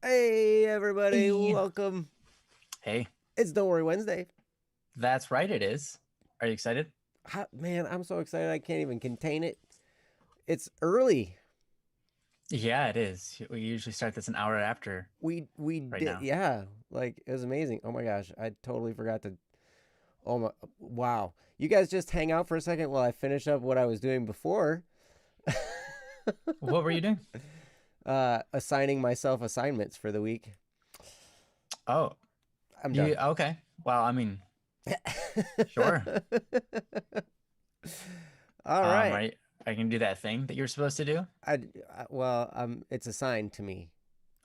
Hey, everybody, Hey. welcome. Hey, It's Don't Worry Wednesday. that's right, it is. Are you excited? Man, I'm so excited I can't even contain it. It's early. Yeah, it is. We usually start this an hour after We right did, now. yeah, like it was amazing. Oh my gosh, I totally forgot to. Oh my, wow. You guys just hang out for a second while I finish up what I was doing before. What were you doing? Assigning myself assignments for the week. Oh, I'm you done. okay. Well, I mean, sure. All right. Are you gonna do that thing that you were supposed to do? It's assigned to me.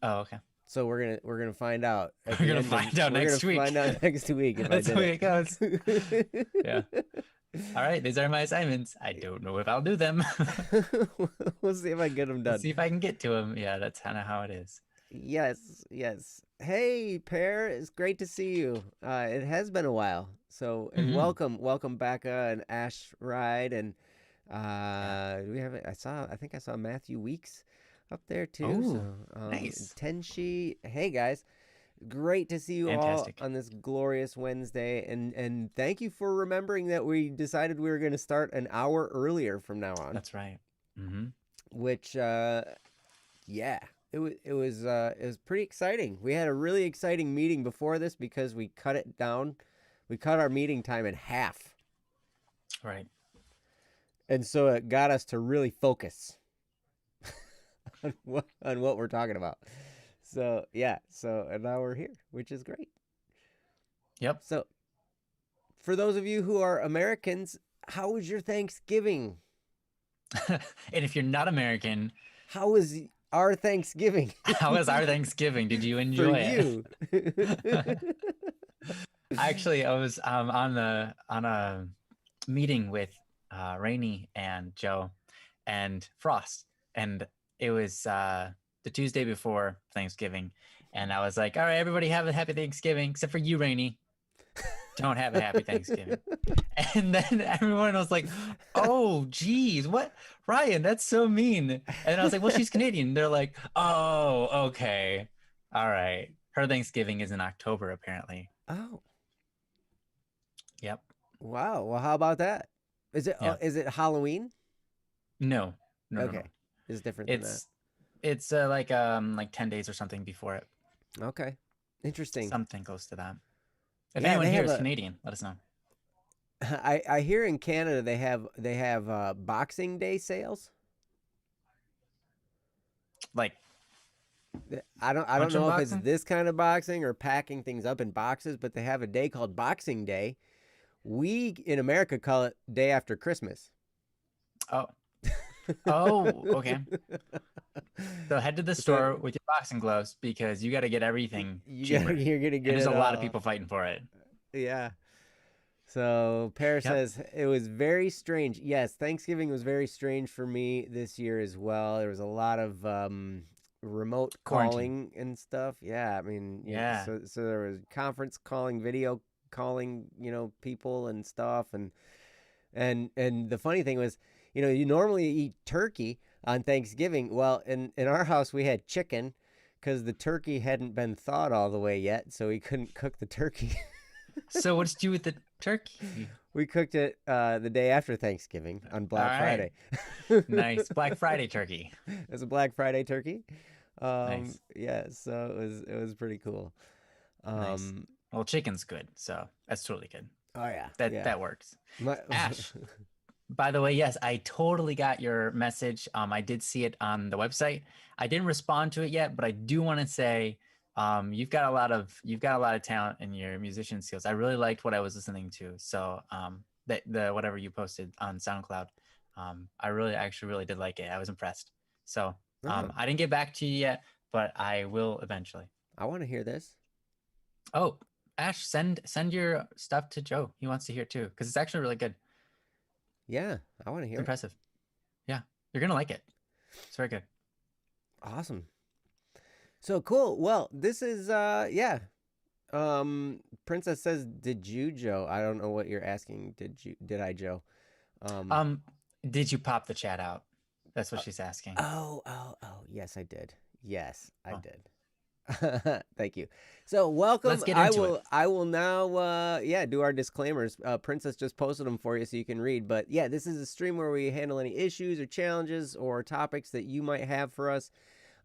Oh, okay. So we're gonna find out at We're the gonna end of find out we're gonna next week. find out next week if I That's the did way it goes. Yeah. it. All right, these are my assignments. I don't know if I'll do them. We'll see if I get them We'll done. see if I can get to them. Yeah, that's kind of how it is. Yes, yes. Hey, Pear, it's great to see you. It has been a while. So and Hmm. welcome back, and Ash Ride and Yeah. we have I think I saw Matthew Weeks up there too. Oh, So nice. Tenshi. Hey guys. Great to see you all Fantastic. on this glorious Wednesday, and thank you for remembering that we decided we were going to start an hour earlier from now on. That's right. Hmm. Which, yeah, it was pretty exciting. We had a really exciting meeting before this because we cut it down. We cut our meeting time in half, Right. and so it got us to really focus on what we're talking about. So yeah, so and now we're here, which is great. Yep. So for those of you who are Americans, how was your Thanksgiving? And if you're not American, How was our Thanksgiving how was our Thanksgiving? Did you for enjoy you? it? Actually, I was on a meeting with Rainey and Joe and Frost, and it was the Tuesday before Thanksgiving, and I was like, "All right, everybody have a happy Thanksgiving, except for you, Rainey. Don't have a happy Thanksgiving." And then everyone was like, "Oh, geez, what, Ryan? That's so mean." And I was like, "Well, she's Canadian." They're like, "Oh, okay, all right." Her Thanksgiving is in October, apparently. Oh, Yep. wow. Well, how about that? Yeah. Is it Halloween? No, no. Okay, it's different than that. It's like 10 days or something before it. Okay, interesting. Something close to that. If Yeah, anyone they here have is a. Canadian, let us know. I hear in Canada they have Boxing Day sales. Like I don't punch know if it's unboxing? this kind of boxing or packing things up in boxes, but they have a day called Boxing Day. We in America call it day after Christmas. Oh. Oh, okay. So head to the So store with your boxing gloves because you got to get everything cheaper. you're gonna And get there's a it lot of all. people fighting for it. Yeah. So Pear Yep. says it was very strange. Yes, Thanksgiving was very strange for me this year as well. There was a lot of remote Quarantine. calling and stuff. Yeah, I mean, Yeah. so there was conference calling, video calling, people and stuff, and the funny thing was, you normally eat turkey on Thanksgiving. Well, in our house we had chicken because the turkey hadn't been thawed all the way yet, so we couldn't cook the turkey. So what did you do with the turkey? We cooked it the day after Thanksgiving on All Black right. Friday. Nice. Black Friday turkey. It's a Black Friday turkey. Nice. Yeah, so it was pretty cool. Nice. Um, Well, chicken's good, so that's totally good. oh yeah, That yeah. that works. My, Ash, by the way, yes, I totally got your message. I did see it on the website. I didn't respond to it yet, but I do want to say, you've got a lot of talent in your musician skills. I really liked what I was listening to. So, that the whatever you posted on SoundCloud, I really actually really did like it. I was impressed. So, oh, I didn't get back to you yet, but I will eventually. I want to hear this. Oh, Ash, send your stuff to Joe. He wants to hear it too, because it's actually really good. Yeah, I want to It's hear it. impressive. Yeah, you're gonna like it. It's very good. Awesome. So cool. Well, this is yeah. Princess says, "Did you, Joe?" I don't know what you're asking. Did I, Joe? Um, Um, did you pop the chat out? That's what uh, she's asking. oh. Yes, I did. Yes, I Oh, did. Thank you. So welcome. Let's get into it. I will now do our disclaimers. Princess just posted them for you so you can read. But yeah, this is a stream where we handle any issues or challenges or topics that you might have for us.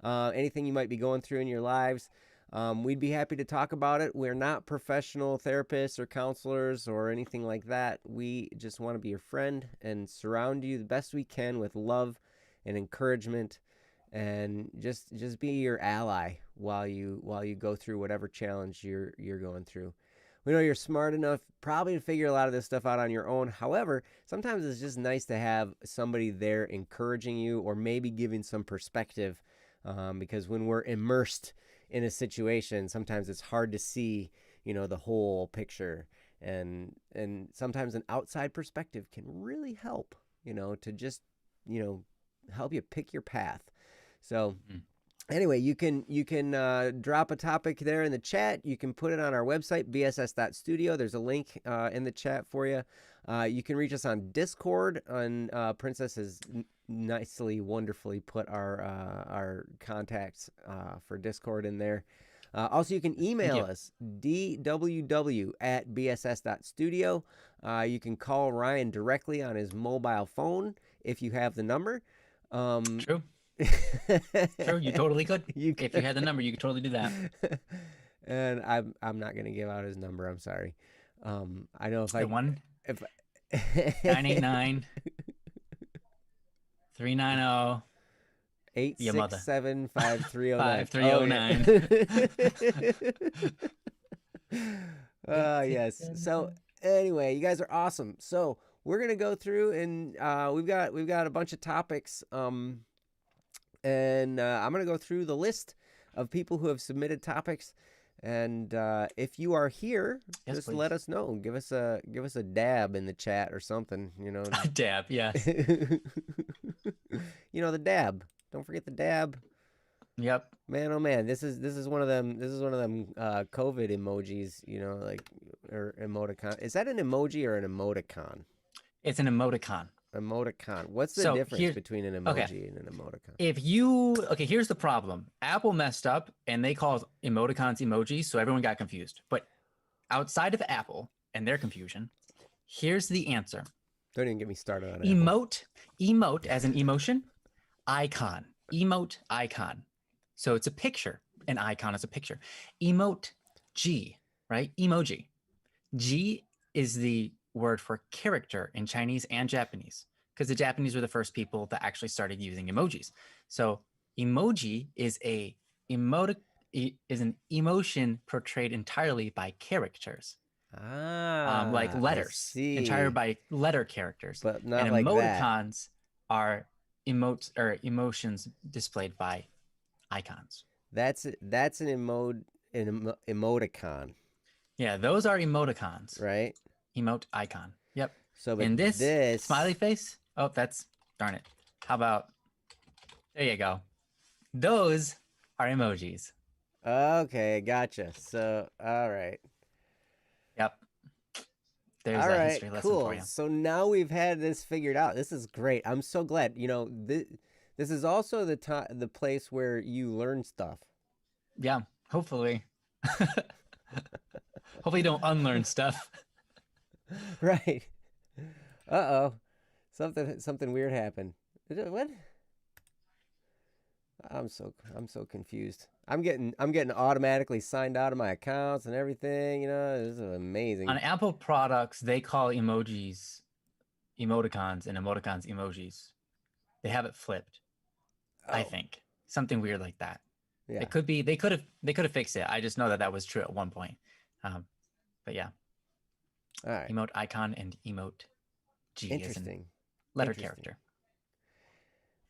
Anything you might be going through in your lives. We'd be happy to talk about it. We're not professional therapists or counselors or anything like that. We just want to be your friend and surround you the best we can with love and encouragement, and just be your ally while you go through whatever challenge you're going through. We know you're smart enough probably to figure a lot of this stuff out on your own. However, sometimes it's just nice to have somebody there encouraging you or maybe giving some perspective, because when we're immersed in a situation, sometimes it's hard to see, the whole picture, and sometimes an outside perspective can really help, to just, help you pick your path. So anyway, you can drop a topic there in the chat. You can put it on our website, bss.studio. There's a link in the chat for you. You can reach us on Discord. On Princess has nicely, wonderfully put our contacts for Discord in there. Also, you can email us, dww@bss.studio. You can call Ryan directly on his mobile phone if you have the number. True. True, you totally could. If you had the number, you could totally do that. And I'm not gonna give out his number. I'm sorry. I know if The I one if 989 390 your mother. 867-5309. Yes. So anyway, you guys are awesome. So we're gonna go through, and we've got a bunch of topics. And I'm going to go through the list of people who have submitted topics. And if you are here, just please. let us know. Give us a dab in the chat or something, Dab, yes. The dab. Don't forget the dab. Yep. Man, oh man, this is one of them. This is one of them COVID emojis, or emoticon. Is that an emoji or an emoticon? It's an emoticon. Emoticon. What's the difference between an emoji and an emoticon? Here's the problem. Apple messed up and they called emoticons emojis, so everyone got confused. But outside of Apple and their confusion, here's the answer. Don't even get me started on Emote as an emotion, icon. Emote, icon. So it's a picture. An icon is a picture. Emote, G, right? Emoji. G is the word for character in Chinese and Japanese, because the Japanese were the first people that actually started using emojis. So emoji is an emotion portrayed entirely by characters. Like letters, entirely by letter characters. But not and like emoticons are emotions displayed by icons. That's an emoticon. Yeah, those are emoticons. Right? Emote icon. Yep. So but in this smiley face, oh, that's darn it. How about there you go. Those are emojis. Okay, gotcha. So all right. Yep. There's a history lesson for you. So now we've had this figured out. This is great. I'm so glad. This is also the place where you learn stuff. Yeah, hopefully. Hopefully you don't unlearn stuff. Right. Uh-oh. Something weird happened. What? I'm so confused. I'm getting automatically signed out of my accounts and everything, This is amazing. On Apple products, they call emojis emoticons and emoticons emojis. They have it flipped. I think. Something weird like that. Yeah. It could be they could have fixed it. I just know that was true at one point. But yeah. All right. Emote icon and emote G. Interesting. Letter character.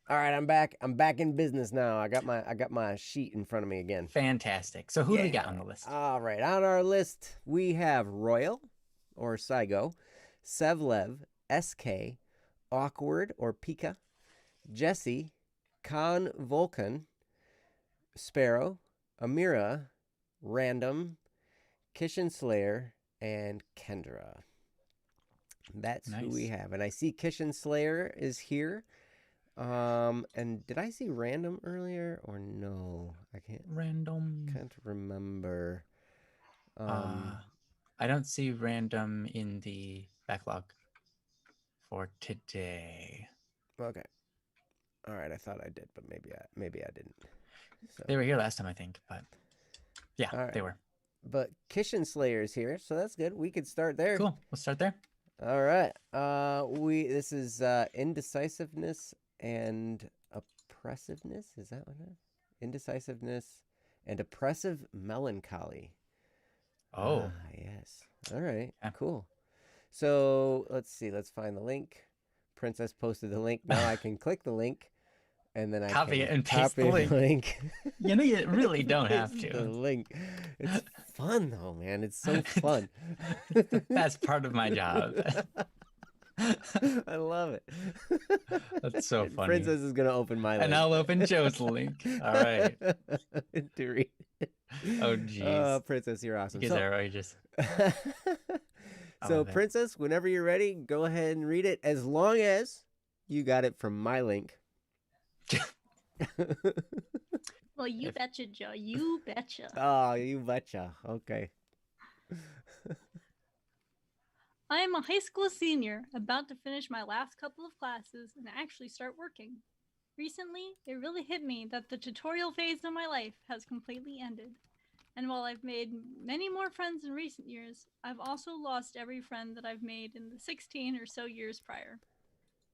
All right, I'm back. I'm back in business now. I got my sheet in front of me again. Fantastic. So who do we got on the list? All right, on our list we have Royal or Saigo, Sevlev, SK, Awkward or Pika, Jesse, Khan Vulcan, Sparrow, Amira, Random, Kishin Slayer, and Kendra. That's who we have. And I see Kishin Slayer is here. And did I see Random earlier or no? I can't. Random. can't remember. Uh, I don't see random in the backlog for today. Okay. All right. I thought I did, but maybe I didn't. So They were here last time, I think, but yeah, all right. they were. But Kishin Slayer is here, so that's good. We could start there. Cool. We'll start there. All right. This is indecisiveness and oppressiveness. Is that what it is? Indecisiveness and oppressive melancholy. Oh, yes. All right. yeah. Cool. So let's see. Let's find the link. Princess posted the link. Now I can click the link, and then I Copy can it and paste the copy link. You know, you really don't have Paste the to. link. It's fun though, man. It's so fun. It's the best part of my job. I love it. That's so funny. Princess is gonna open my link. And I'll open Joe's link. All right. To read. Oh, jeez. Princess, you're awesome. You guys are outrageous. So, love it. Princess, whenever you're ready, go ahead and read it, as long as you got it from my link. Well, you betcha, Joe. You betcha. Oh, you betcha. Okay. I am a high school senior, about to finish my last couple of classes and actually start working. Recently, it really hit me that the tutorial phase of my life has completely ended. And while I've made many more friends in recent years, I've also lost every friend that I've made in the 16 or so years prior.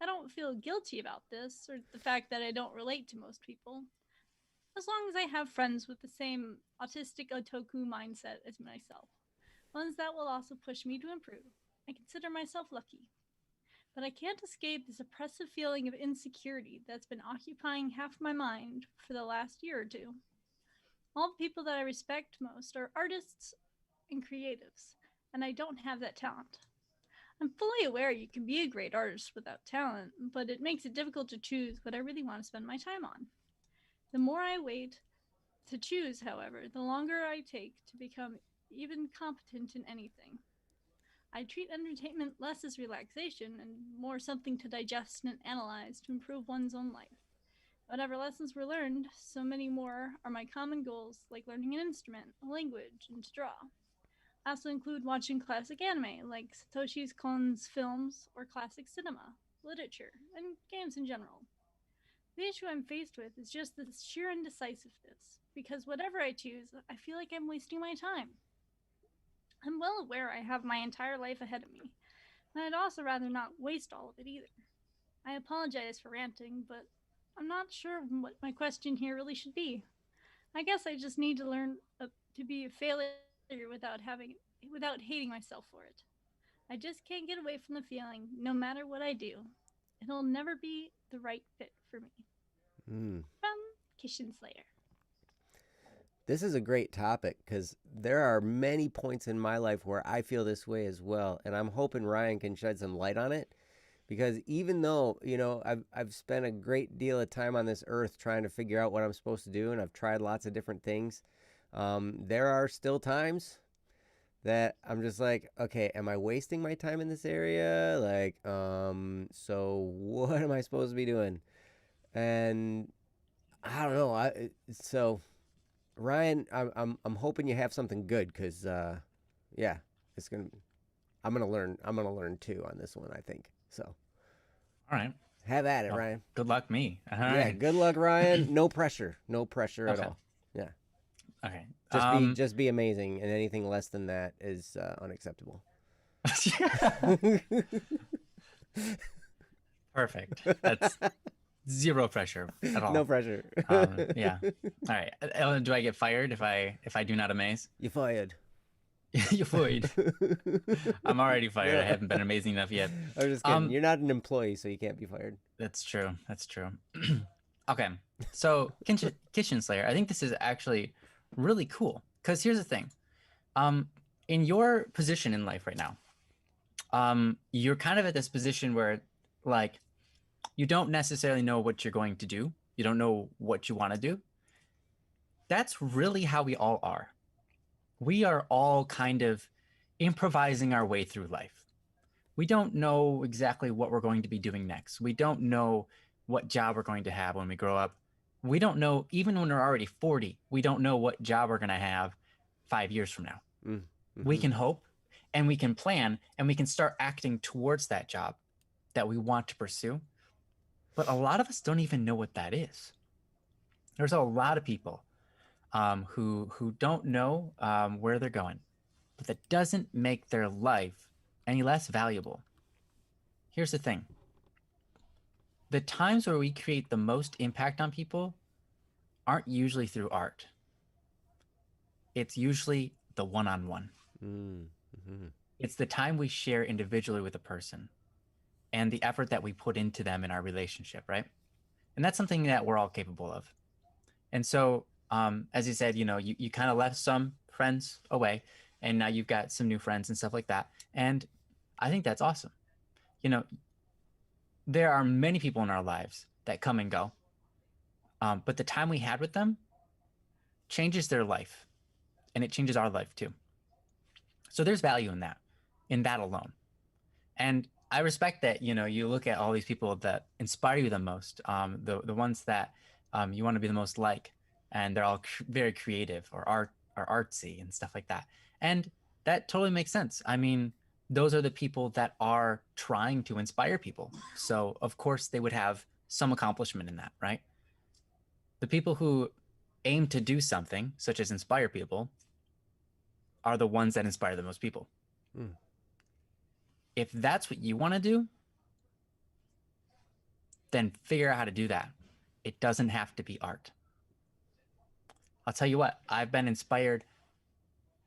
I don't feel guilty about this, or the fact that I don't relate to most people, as long as I have friends with the same autistic otaku mindset as myself, ones that will also push me to improve. I consider myself lucky. But I can't escape this oppressive feeling of insecurity that's been occupying half my mind for the last year or two. All the people that I respect most are artists and creatives, and I don't have that talent. I'm fully aware you can be a great artist without talent, but it makes it difficult to choose what I really want to spend my time on. The more I wait to choose, however, the longer I take to become even competent in anything. I treat entertainment less as relaxation and more something to digest and analyze to improve one's own life. Whatever lessons were learned, so many more are my common goals, like learning an instrument, a language, and to draw. I also include watching classic anime, like Satoshi Kon's films, or classic cinema, literature, and games in general. The issue I'm faced with is just the sheer indecisiveness, because whatever I choose, I feel like I'm wasting my time. I'm well aware I have my entire life ahead of me, and I'd also rather not waste all of it either. I apologize for ranting, but I'm not sure what my question here really should be. I guess I just need to learn to be a failure without hating myself for it. I just can't get away from the feeling, no matter what I do, it'll never be the right fit for me. From Kishin Slayer. This is a great topic because there are many points in my life where I feel this way as well, and I'm hoping Ryan can shed some light on it. Because even though, I've spent a great deal of time on this earth trying to figure out what I'm supposed to do, and I've tried lots of different things, there are still times that I'm just like, okay, am I wasting my time in this area? Like, so what am I supposed to be doing? And I don't know. So Ryan, I'm hoping you have something good, because yeah, I'm gonna learn too on this one, I think. So, all right. Have at it, Ryan. Good luck, me. All yeah, right. good luck, Ryan. No pressure. No pressure at all. Yeah. Okay. Just be amazing, and anything less than that is unacceptable. Perfect. That's zero pressure at all. No pressure. Yeah. All right. Do I get fired if I do not amaze? You're fired. You're fired. I'm already fired. Yeah. I haven't been amazing enough yet. I was just kidding. You're not an employee, so you can't be fired. That's true. That's true. Okay. So Kitchen Slayer, I think this is actually really cool, because here's the thing. In your position in life right now, you're kind of at this position where, like, you don't necessarily know what you're going to do. You don't know what you want to do. That's really how we all are. We are all kind of improvising our way through life. We don't know exactly what we're going to be doing next. We don't know what job we're going to have when we grow up. we don't know, even when we're already 40, we don't know what job we're going to have 5 years from now. We can hope and we can plan and we can start acting towards that job that we want to pursue. But a lot of us don't even know what that is. There's a lot of people who don't know where they're going, but that doesn't make their life any less valuable. Here's the thing. The times where we create the most impact on people aren't usually through art. It's usually the one-on-one. It's the time we share individually with a person and the effort that we put into them in our relationship, right? And that's something that we're all capable of. And so, as you said, you kind of left some friends away and now you've got some new friends and stuff like that. And I think that's awesome. There are many people in our lives that come and go. But the time we had with them changes their life and it changes our life too. So there's value in that alone. And I respect that, you look at all these people that inspire you the most, the ones that you want to be the most like, and they're all very creative or artsy and stuff like that. And that totally makes sense. I mean, those are the people that are trying to inspire people. So of course they would have some accomplishment in that, right? The people who aim to do something, such as inspire people, are the ones that inspire the most people. If that's what you want to do, then figure out how to do that. It doesn't have to be art. I'll tell you what, I've been inspired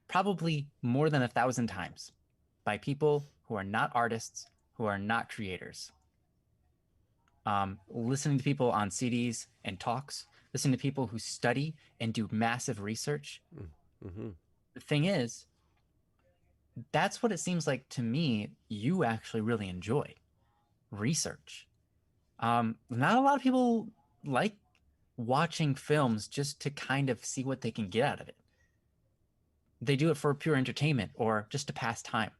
probably more than 1,000 times by people who are not artists, who are not creators. Listening to people on CDs and talks, listening to people who study and do massive research. The thing is, that's what it seems like to me you actually really enjoy, research. Not a lot of people like watching films just to kind of see what they can get out of it. They do it for pure entertainment or just to pass time.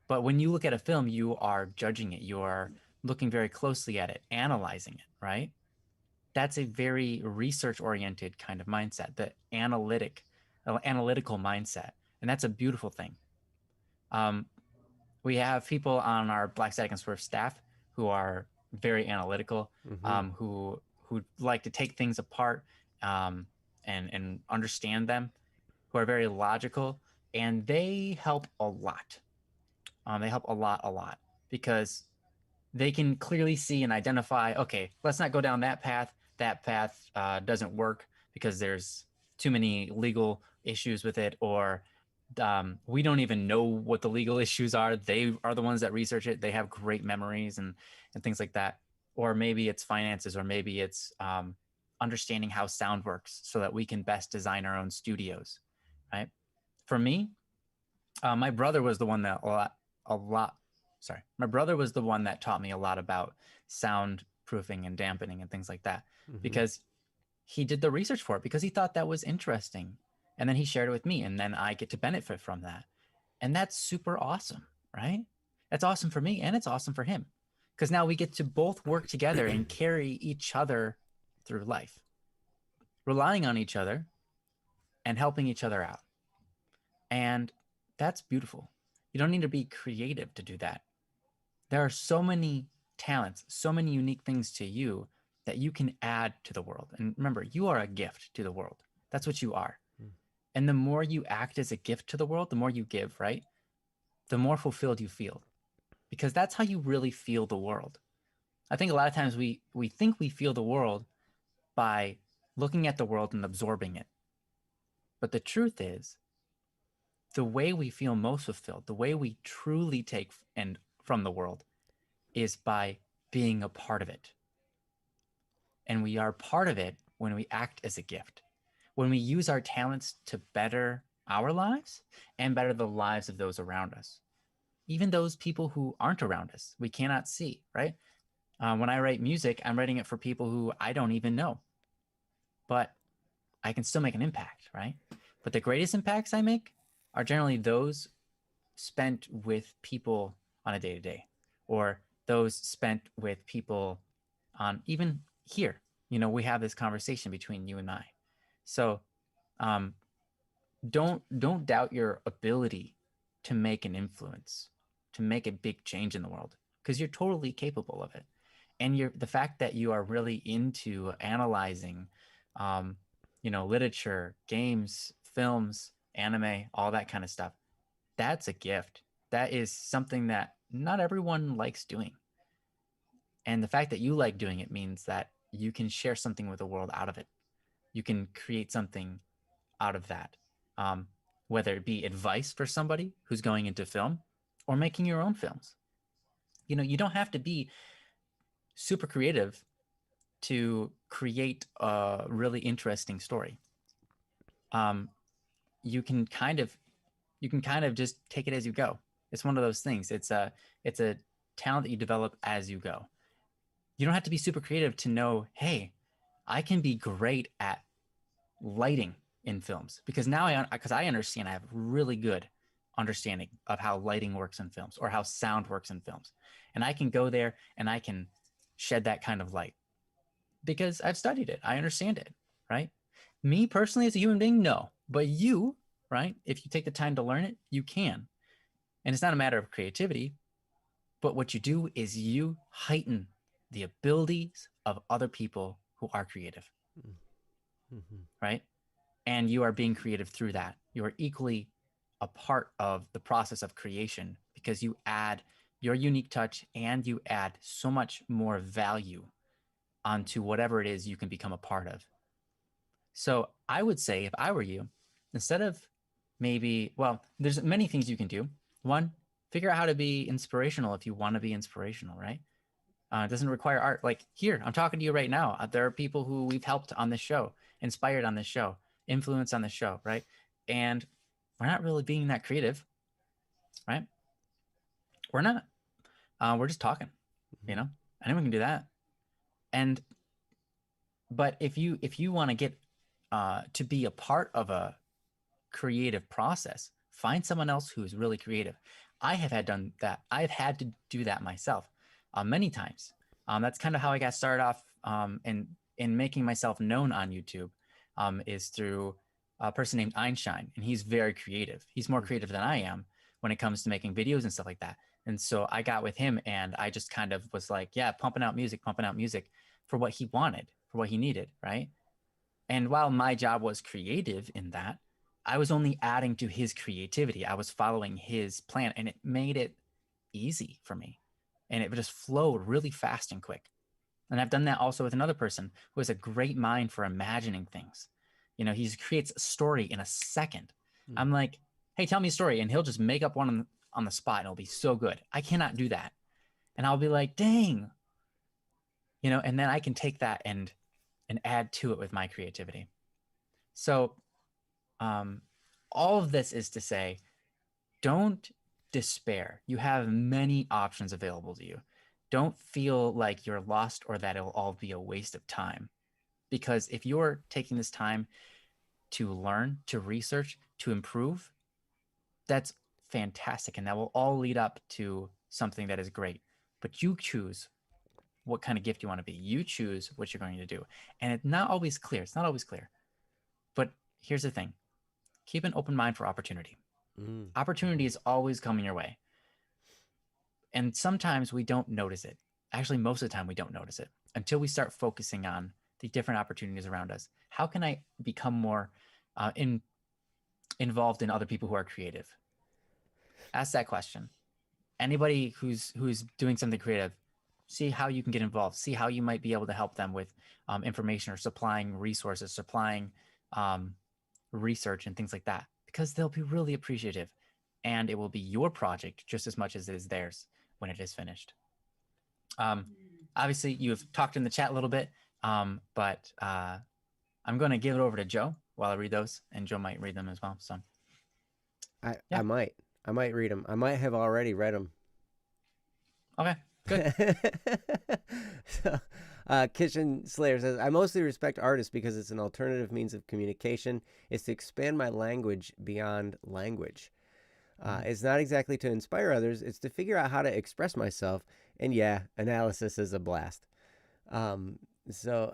But when you look at a film, you are judging it. You are looking very closely at it, analyzing it, right? That's a very research-oriented kind of mindset, the analytical mindset. And that's a beautiful thing. We have people on our Black Static and Swerve staff who are very analytical, who like to take things apart and understand them, who are very logical, and they help a lot. They help a lot because they can clearly see and identify, okay, let's not go down that path. That path doesn't work because there's too many legal issues with it, or we don't even know what the legal issues are. They are the ones that research it. They have great memories and things like that. Or maybe it's finances, or maybe it's understanding how sound works so that we can best design our own studios, right? For me, my brother was the one that my brother was the one that taught me a lot about soundproofing and dampening and things like that, because he did the research for it because he thought that was interesting. And then he shared it with me, and then I get to benefit from that. And that's super awesome, right? That's awesome for me, and it's awesome for him, because now we get to both work together and carry each other through life, relying on each other and helping each other out. And that's beautiful. You don't need to be creative to do that. There are so many talents, so many unique things to you that you can add to the world. And remember, you are a gift to the world. That's what you are. And the more you act as a gift to the world, the more you give, right? The more fulfilled you feel, because that's how you really feel the world. I think a lot of times we think we feel the world by looking at the world and absorbing it. But the truth is, the way we feel most fulfilled, the way we truly take from the world, is by being a part of it. And we are part of it when we act as a gift, when we use our talents to better our lives and better the lives of those around us, even those people who aren't around us, we cannot see, right? When I write music, I'm writing it for people who I don't even know, but I can still make an impact, right? But the greatest impacts I make are generally those spent with people on a day-to-day, or those spent with people on even here, we have this conversation between you and I. So um, don't doubt your ability to make an influence, to make a big change in the world, because you're totally capable of it. And the fact that you are really into analyzing, literature, games, films, anime, all that kind of stuff, that's a gift. That is something that not everyone likes doing. And the fact that you like doing it means that you can share something with the world out of it. You can create something out of that, whether it be advice for somebody who's going into film or making your own films. You don't have to be super creative to create a really interesting story. You can kind of just take it as you go. It's one of those things. It's a talent that you develop as you go. You don't have to be super creative to know, hey, I can be great at lighting in films, because now I understand, I have really good understanding of how lighting works in films or how sound works in films. And I can go there and I can shed that kind of light because I've studied it. I understand it, right? Me personally as a human being, no. But you, right? If you take the time to learn it, you can. And it's not a matter of creativity, but what you do is you heighten the abilities of other people who are creative, right? And you are being creative through that. You are equally a part of the process of creation because you add your unique touch and you add so much more value onto whatever it is you can become a part of. So I would say, if I were you, instead of there's many things you can do. One, figure out how to be inspirational if you want to be inspirational, right? It doesn't require art. Like here, I'm talking to you right now. There are people who we've helped on this show, inspired on this show, influenced on this show, right? And we're not really being that creative, right? We're not. We're just talking, Anyone can do that. But if you want to get to be a part of a creative process, find someone else who's really creative. I have done that. I've had to do that myself many times. That's kind of how I got started off in making myself known on YouTube, is through a person named Einstein, and he's very creative. He's more creative than I am when it comes to making videos and stuff like that. And so I got with him and I just kind of was like, yeah, pumping out music for what he wanted, for what he needed, right? And while my job was creative in that, I was only adding to his creativity. I was following his plan, and it made it easy for me. And it just flowed really fast and quick. And I've done that also with another person who has a great mind for imagining things. He creates a story in a second. I'm like, hey, tell me a story. And he'll just make up one on the spot, and it'll be so good. I cannot do that. And I'll be like, dang. And then I can take that and add to it with my creativity. So all of this is to say, don't despair. You have many options available to you. Don't feel like you're lost or that it'll all be a waste of time. Because if you're taking this time to learn, to research, to improve, that's fantastic. And that will all lead up to something that is great. But you choose what kind of gift you want to be. You choose what you're going to do. And it's not always clear. But here's the thing. Keep an open mind for opportunity. Opportunity is always coming your way. And sometimes we don't notice it. Actually, most of the time we don't notice it until we start focusing on the different opportunities around us. How can I become more involved in other people who are creative? Ask that question. Anybody who's doing something creative, see how you can get involved. See how you might be able to help them with information or supplying resources, supplying research and things like that, because they'll be really appreciative, and it will be your project just as much as it is theirs when it is finished. Obviously, you've talked in the chat a little bit, but I'm going to give it over to Joe while I read those, and Joe might read them as well. So, I might read them. I might have already read them. Okay, good. So, Kitchen Slayer says, I mostly respect artists because it's an alternative means of communication. It's to expand my language beyond language. It's not exactly to inspire others. It's to figure out how to express myself. And yeah, analysis is a blast. So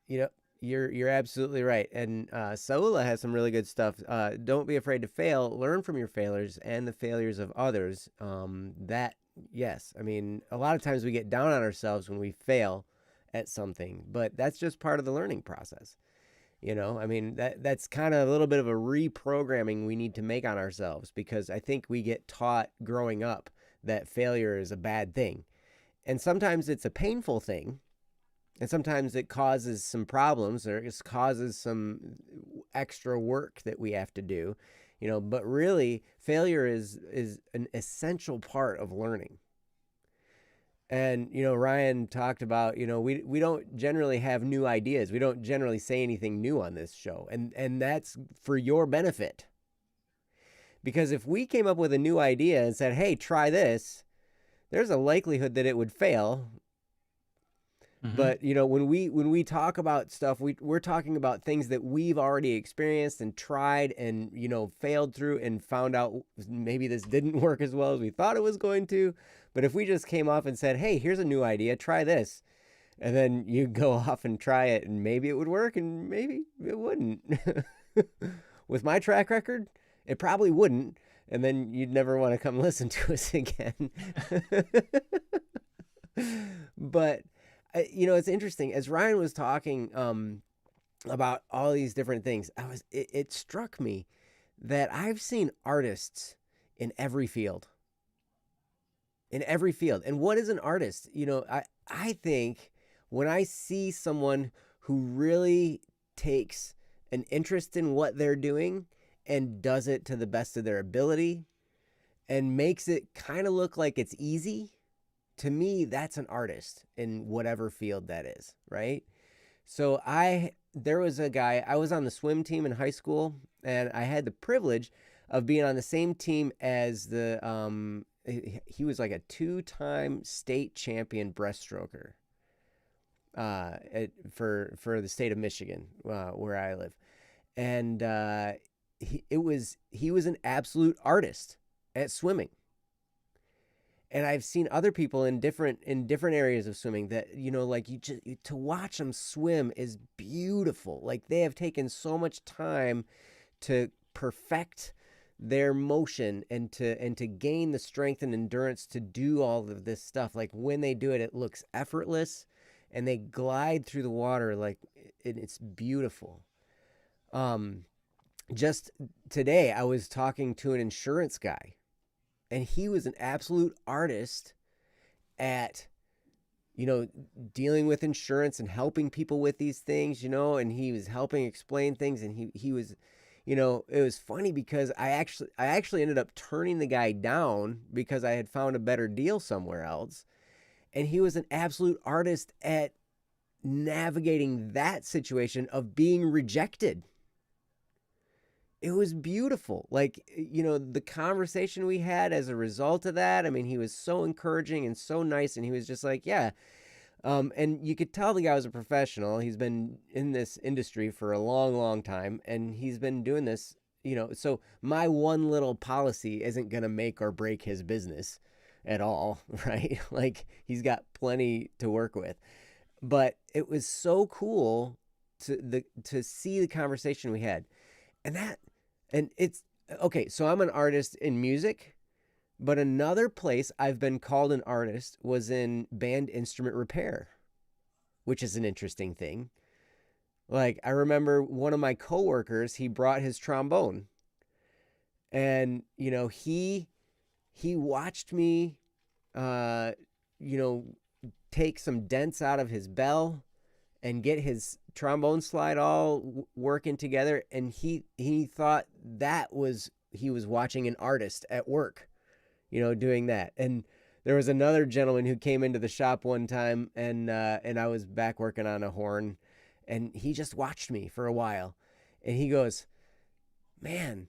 You know, you're absolutely right. And Saula has some really good stuff. Don't be afraid to fail. Learn from your failures and the failures of others. That yes, I mean, a lot of times we get down on ourselves when we fail at something, but that's just part of the learning process. You know, I mean, that's kind of a little bit of a reprogramming we need to make on ourselves, because I think we get taught growing up that failure is a bad thing. And sometimes it's a painful thing, and sometimes it causes some problems, or it causes some extra work that we have to do, you know, but really failure is an essential part of learning. And, you know, Ryan talked about, you know, we don't generally have new ideas. We don't generally say anything new on this show. And that's for your benefit. Because if we came up with a new idea and said, hey, try this, there's a likelihood that it would fail. But, you know, when we talk about stuff, we're talking about things that we've already experienced and tried and, you know, failed through and found out maybe this didn't work as well as we thought it was going to. But if we just came off and said, hey, here's a new idea, try this, and then you go off and try it, and maybe it would work and maybe it wouldn't. With my track record, it probably wouldn't. And then you'd never want to come listen to us again. But you know, it's interesting. As Ryan was talking about all these different things, it struck me that I've seen artists in every field. In every field. And what is an artist? You know, I think when I see someone who really takes an interest in what they're doing and does it to the best of their ability and makes it kind of look like it's easy, to me, that's an artist in whatever field that is, right? So there was a guy, I was on the swim team in high school, and I had the privilege of being on the same team as he was like a 2-time state champion breaststroker for the state of Michigan, where I live. And he was an absolute artist at swimming. And I've seen other people in different areas of swimming that, you know, like to watch them swim is beautiful. Like they have taken so much time to perfect their motion and to gain the strength and endurance to do all of this stuff. Like when they do it, it looks effortless and they glide through the water like it's beautiful. Just today I was talking to an insurance guy, and he was an absolute artist at, you know, dealing with insurance and helping people with these things, you know, and he was helping explain things, and he was, you know, it was funny because I actually ended up turning the guy down because I had found a better deal somewhere else. And he was an absolute artist at navigating that situation of being rejected. It was beautiful. Like, you know, the conversation we had as a result of that, I mean, he was so encouraging and so nice, and he was just like, yeah. And you could tell the guy was a professional. He's been in this industry for a long, long time, and he's been doing this, you know, so my one little policy isn't going to make or break his business at all, right? Like, he's got plenty to work with. But it was so cool to see the conversation we had. And it's okay. So I'm an artist in music, but another place I've been called an artist was in band instrument repair, which is an interesting thing. Like, I remember one of my coworkers, he brought his trombone, and, you know, he watched me, you know, take some dents out of his bell and get his trombone slide all working together. And he thought he was watching an artist at work, you know, doing that. And there was another gentleman who came into the shop one time, and I was back working on a horn, and he just watched me for a while, and he goes, man,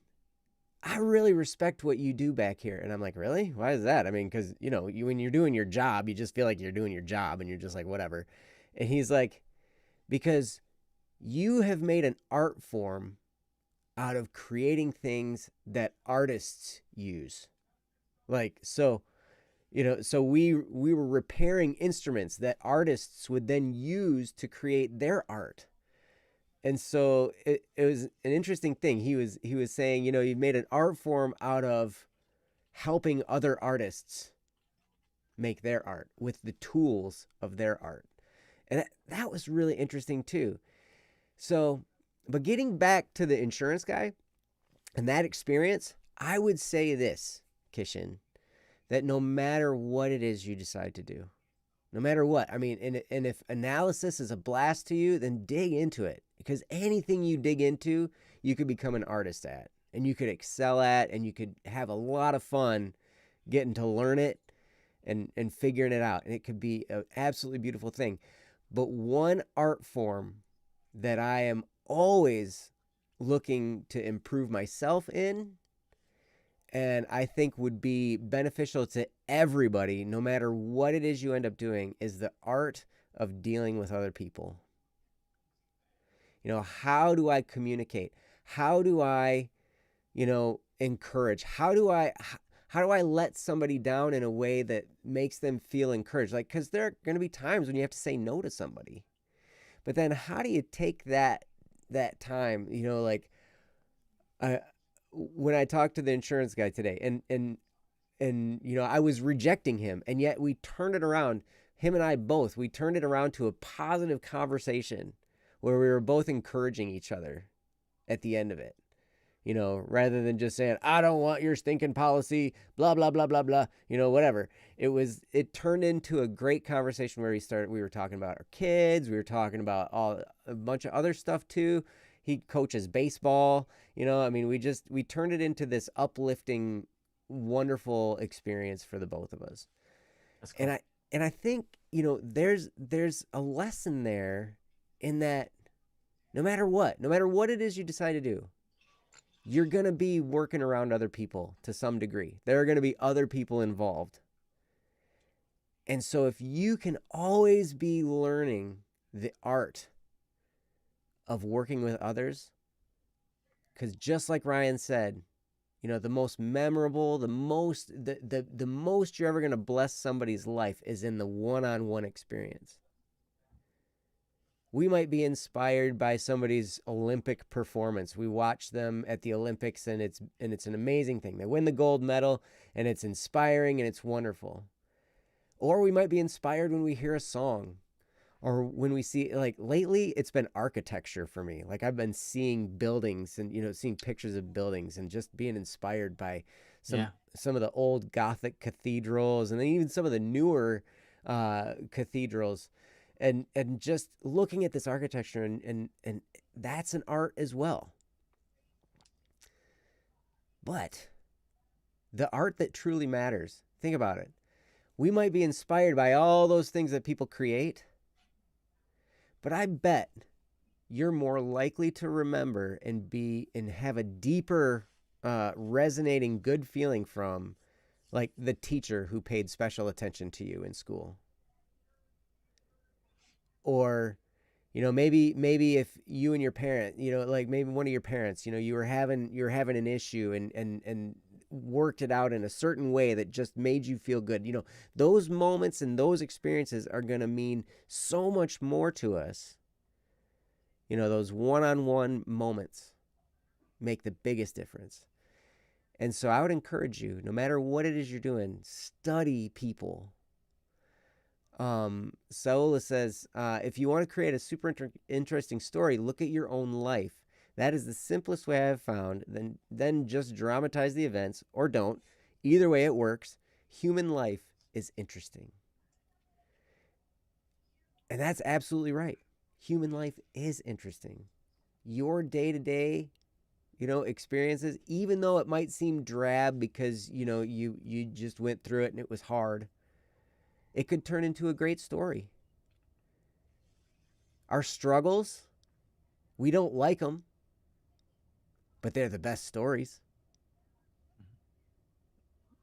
I really respect what you do back here. And I'm like, really? Why is that? I mean, because, you know, when you're doing your job, you just feel like you're doing your job, and you're just like, whatever. And he's like, because you have made an art form out of creating things that artists use. Like, so So we were repairing instruments that artists would then use to create their art. And so it was an interesting thing. He was saying, you've made an art form out of helping other artists make their art with the tools of their art. And that was really interesting too. So, but getting back to the insurance guy and that experience, I would say this, Kishan, that no matter what it is you decide to do, no matter what, I mean, and if analysis is a blast to you, then dig into it, because anything you dig into, you could become an artist at, and you could excel at, and you could have a lot of fun getting to learn it and figuring it out. And it could be an absolutely beautiful thing. But one art form that I am always looking to improve myself in, and I think would be beneficial to everybody, no matter what it is you end up doing, is the art of dealing with other people. How do I communicate? How do I, encourage? How do I let somebody down in a way that makes them feel encouraged? Like, because there are going to be times when you have to say no to somebody. But then how do you take that time, when I talked to the insurance guy today, and I was rejecting him, and yet we turned it around. Him and I both, we turned it around to a positive conversation where we were both encouraging each other at the end of it. Rather than just saying, I don't want your stinking policy, blah, blah, blah, blah, blah, whatever. It turned into a great conversation where we were talking about our kids. We were talking about a bunch of other stuff too. He coaches baseball, we turned it into this uplifting, wonderful experience for the both of us. That's cool. And I think, there's a lesson there in that no matter what it is you decide to do, you're going to be working around other people to some degree. There are going to be other people involved. And so if you can always be learning the art of working with others, because just like Ryan said, the most memorable, the most you're ever going to bless somebody's life is in the one-on-one experience. We might be inspired by somebody's Olympic performance. We watch them at the Olympics, and it's an amazing thing. They win the gold medal, and it's inspiring, and it's wonderful. Or we might be inspired when we hear a song, or when we see, like lately, it's been architecture for me. Like I've been seeing buildings and, seeing pictures of buildings and just being inspired by some of the old Gothic cathedrals, and then even some of the newer cathedrals. And just looking at this architecture and that's an art as well. But the art that truly matters, think about it. We might be inspired by all those things that people create, but I bet you're more likely to remember and have a deeper resonating good feeling from, like, the teacher who paid special attention to you in school. Or, maybe if you and your parent, like maybe one of your parents, you were having an issue and worked it out in a certain way that just made you feel good. Those moments and those experiences are going to mean so much more to us. Those one-on-one moments make the biggest difference. And so I would encourage you, no matter what it is you're doing, study people. Saola says, if you want to create a super interesting story, look at your own life. That is the simplest way I have found. Then just dramatize the events, or don't. Either way, it works. Human life is interesting. And that's absolutely right. Human life is interesting. Your day-to-day, experiences, even though it might seem drab because, you just went through it and it was hard, it could turn into a great story. Our struggles, we don't like them, but they're the best stories.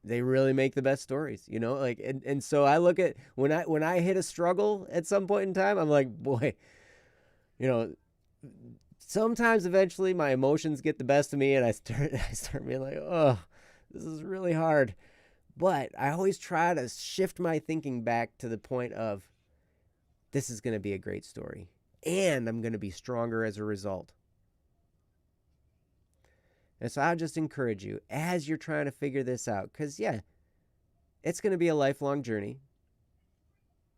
They really make the best stories, and so I look at when I hit a struggle at some point in time, I'm like, boy, sometimes eventually my emotions get the best of me and I start being like, oh, this is really hard. But I always try to shift my thinking back to the point of this is going to be a great story, and I'm going to be stronger as a result. And so I'll just encourage you as you're trying to figure this out, because, yeah, it's going to be a lifelong journey.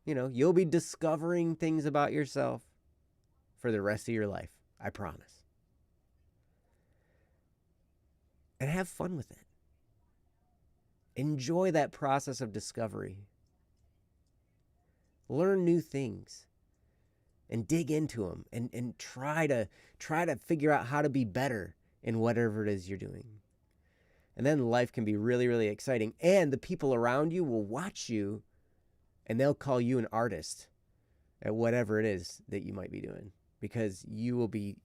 You know, you'll be discovering things about yourself for the rest of your life. I promise. And have fun with it. Enjoy that process of discovery. Learn new things and dig into them and try to figure out how to be better in whatever it is you're doing. And then life can be really, really exciting. And the people around you will watch you and they'll call you an artist at whatever it is that you might be doing, because you will be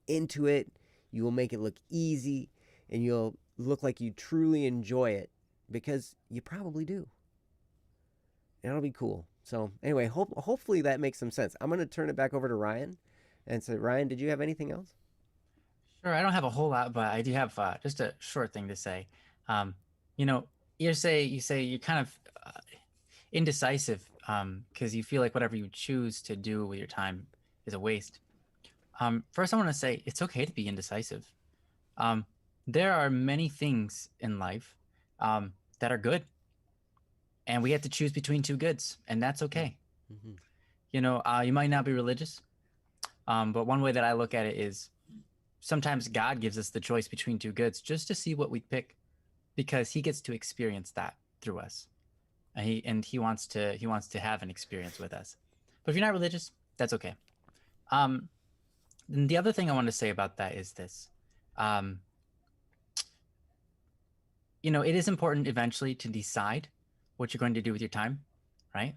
into it, you will make it look easy, and you'll look like you truly enjoy it, because you probably do. And it'll be cool. So anyway, hopefully that makes some sense. I'm going to turn it back over to Ryan. And so, Ryan, did you have anything else? Sure, I don't have a whole lot, but I do have just a short thing to say. You know, you say you're kind of indecisive because you feel like whatever you choose to do with your time is a waste. First, I want to say it's okay to be indecisive. There are many things in life that are good, and we have to choose between two goods, and that's okay. Mm-hmm. You know, you might not be religious, but one way that I look at it is sometimes God gives us the choice between two goods just to see what we pick, because he gets to experience that through us. And he wants to have an experience with us. But if you're not religious, that's okay. And the other thing I want to say about that is this. You know, it is important eventually to decide what you're going to do with your time, right?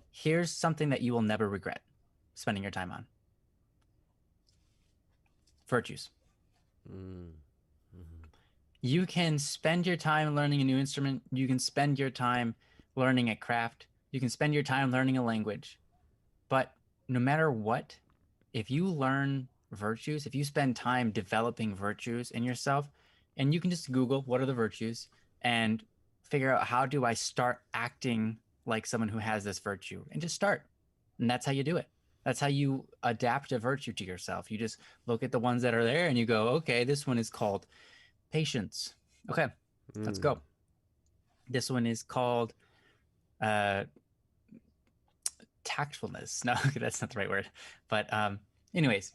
Here's something that you will never regret spending your time on. Virtues. Mm-hmm. You can spend your time learning a new instrument. You can spend your time learning a craft. You can spend your time learning a language. But no matter what, if you learn virtues, if you spend time developing virtues in yourself, and you can just Google what are the virtues and figure out how do I start acting like someone who has this virtue, and just start. And that's how you do it. That's how you adapt a virtue to yourself. You just look at the ones that are there and you go, okay, this one is called patience. Okay, let's go. This one is called tactfulness. No, that's not the right word. But anyways,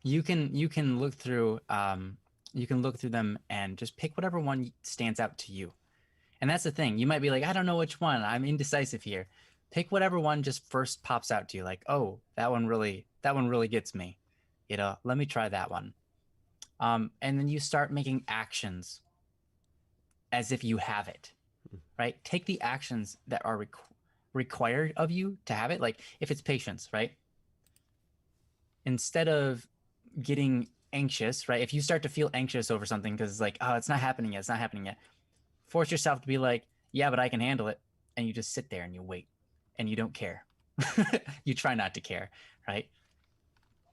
you can look through them and just pick whatever one stands out to you. And that's the thing. You might be like, I don't know which one. I'm indecisive here. Pick whatever one just first pops out to you. Like, oh, that one really gets me. You know, let me try that one. And then you start making actions as if you have it, right? Take the actions that are required of you to have it. Like if it's patience, right? Instead of getting anxious, right? If you start to feel anxious over something because it's like, oh, it's not happening yet. Force yourself to be like, yeah, but I can handle it. And you just sit there and you wait and you don't care. You try not to care, right?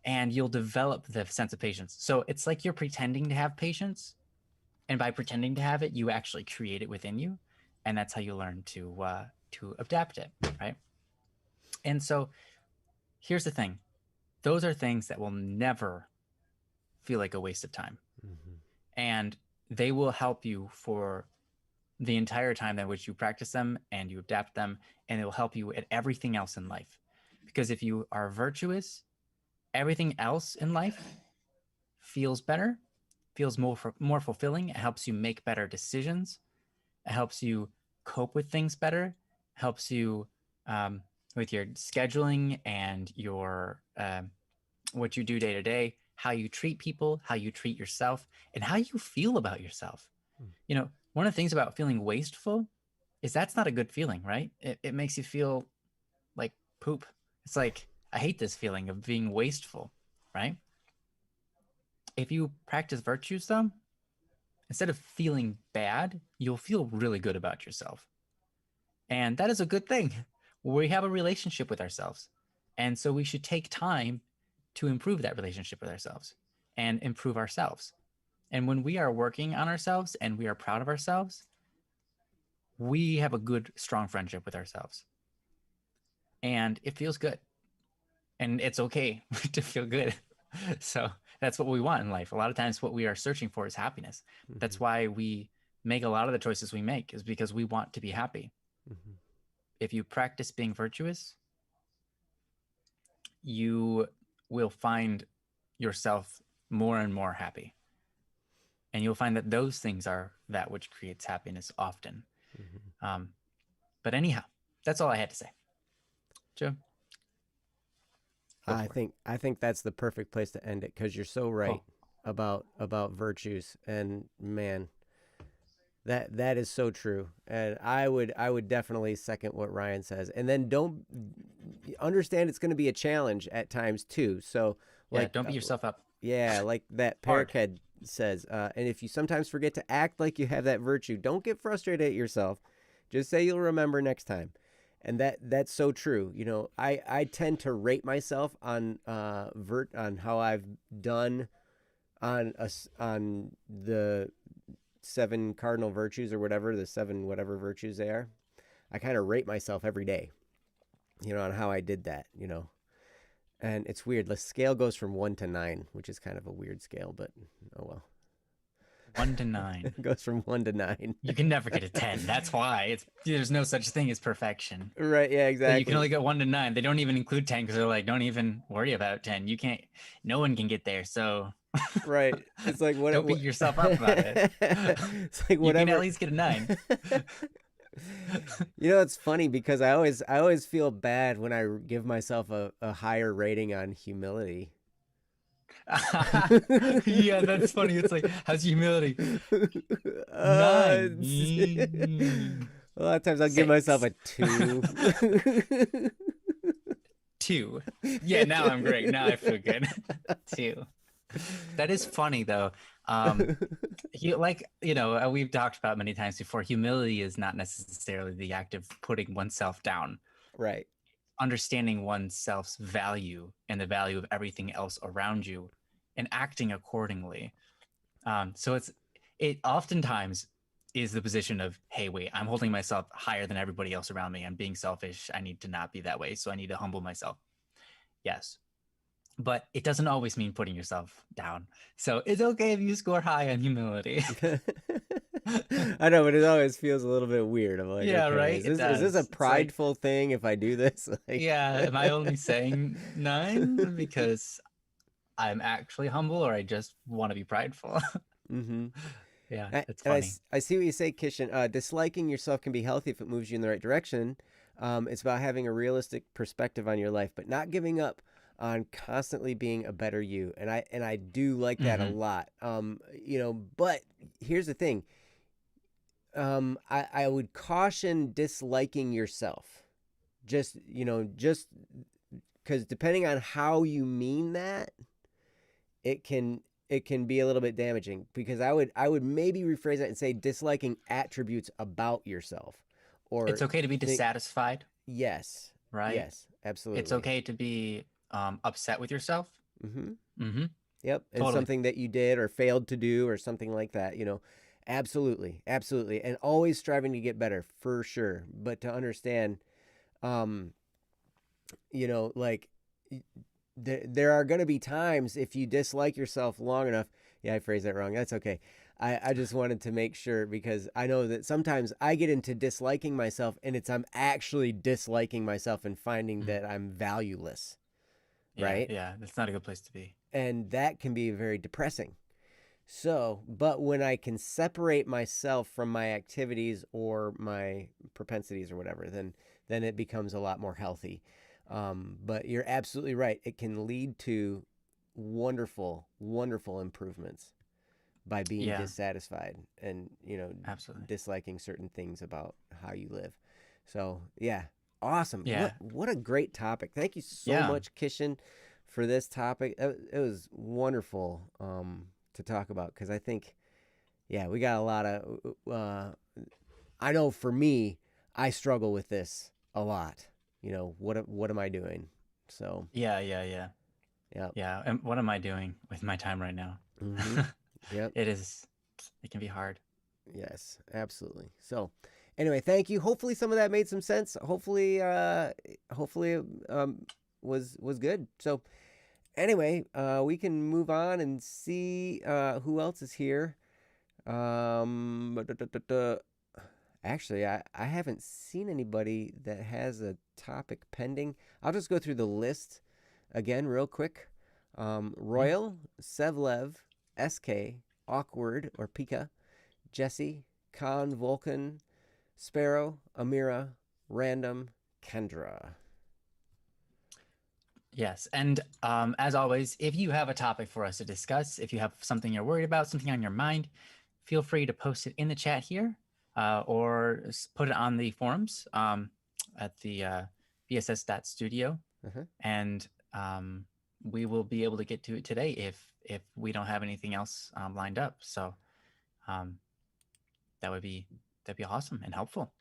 And you'll develop the sense of patience. So it's like you're pretending to have patience. And by pretending to have it, you actually create it within you. And that's how you learn to adapt it, right? And so here's the thing. Those are things that will never feel like a waste of time. Mm-hmm. And they will help you for the entire time in which you practice them and you adapt them, and it will help you at everything else in life. Because if you are virtuous, everything else in life feels better, feels more fulfilling. It helps you make better decisions. It helps you cope with things better. It helps you with your scheduling and your what you do day to day, how you treat people, how you treat yourself, and how you feel about yourself. You know, one of the things about feeling wasteful is that's not a good feeling, right? It makes you feel like poop. It's like, I hate this feeling of being wasteful, right? If you practice virtues, though, instead of feeling bad, you'll feel really good about yourself. And that is a good thing. We have a relationship with ourselves. And so we should take time to improve that relationship with ourselves and improve ourselves. And when we are working on ourselves and we are proud of ourselves, we have a good, strong friendship with ourselves. And it feels good. And it's okay to feel good. So that's what we want in life. A lot of times what we are searching for is happiness. That's why we make a lot of the choices we make, is because we want to be happy. If you practice being virtuous, you will find yourself more and more happy. And you'll find that those things are that which creates happiness often. But anyhow, that's all I had to say. Joe? I think that's the perfect place to end it, because you're so right about virtues, and man, that is so true. And I would definitely second what Ryan says. And then don't understand it's going to be a challenge at times too. So like, don't beat yourself up. Yeah, like that Hard. Parakeet says. And if you sometimes forget to act like you have that virtue, don't get frustrated at yourself. Just say you'll remember next time. And that's so true. You know, I tend to rate myself on on how I've done on the 7 cardinal virtues, or whatever, the 7 whatever virtues they are. I kind of rate myself every day, you know, on how I did that, you know. And it's weird. The scale goes from 1 to 9, which is kind of a weird scale, but oh well. 1 to 9. It goes from 1 to 9. You can never get a 10. That's why there's no such thing as perfection. Right? Yeah, exactly. So you can only get 1 to 9. They don't even include 10 because they're like, don't even worry about 10. You can't. No one can get there. So right. It's like what? Don't beat yourself up about it. It's like You whatever. can at least get a 9. You know, it's funny because I always feel bad when I give myself a higher rating on humility. Yeah, that's funny. It's like, how's humility? 9. A lot of times I'll give myself a 2. 2. Yeah, now I'm great. Now I feel good. 2. That is funny though. We've talked about many times before, humility is not necessarily the act of putting oneself down. Right. Understanding oneself's value and the value of everything else around you and acting accordingly. So it oftentimes is the position of, hey, wait, I'm holding myself higher than everybody else around me. I'm being selfish. I need to not be that way. So I need to humble myself. Yes. But it doesn't always mean putting yourself down. So it's okay if you score high on humility. I know, but it always feels a little bit weird. I'm like, yeah, okay, right? Is this a prideful thing if I do this? Like... Yeah, am I only saying 9 because I'm actually humble, or I just want to be prideful? Yeah, it's funny. I see what you say, Kishan. Disliking yourself can be healthy if it moves you in the right direction. It's about having a realistic perspective on your life, but not giving up on constantly being a better you. And I do like that a lot. But here's the thing. I would caution disliking yourself. Just because depending on how you mean that, it can be a little bit damaging, because I would maybe rephrase that and say disliking attributes about yourself. Or it's okay to be dissatisfied. Yes. Right? Yes, absolutely. It's okay to be upset with yourself. Yep. And Totally. something that you did or failed to do or something like that, absolutely. Absolutely. And always striving to get better, for sure. But to understand, like there are going to be times if you dislike yourself long enough. Yeah, I phrased that wrong. That's okay. I just wanted to make sure, because I know that sometimes I get into disliking myself, and I'm actually disliking myself and finding that I'm valueless. Yeah, right? Yeah, that's not a good place to be. And that can be very depressing. So, but when I can separate myself from my activities or my propensities or whatever, then it becomes a lot more healthy. But you're absolutely right. It can lead to wonderful, wonderful improvements by being dissatisfied and, Absolutely. disliking certain things about how you live. So, yeah, awesome. Yeah. What a great topic. Thank you so much, Kishan, for this topic. It was wonderful to talk about, because I think, we got a lot of, I know for me, I struggle with this a lot. What am I doing? So Yeah. Yeah. And what am I doing with my time right now? Yep. It can be hard. Yes, absolutely. So Anyway, thank you. Hopefully some of that made some sense. Hopefully it was good. So anyway, we can move on and see who else is here. Actually, I haven't seen anybody that has a topic pending. I'll just go through the list again real quick. Royal, Sevlev, SK, Awkward or Pika, Jesse, Khan, Vulcan, Sparrow, Amira, Random, Kendra. Yes, and as always, if you have a topic for us to discuss, if you have something you're worried about, something on your mind, feel free to post it in the chat here, or put it on the forums at the bss.studio, and we will be able to get to it today if we don't have anything else lined up. So that'd be awesome and helpful.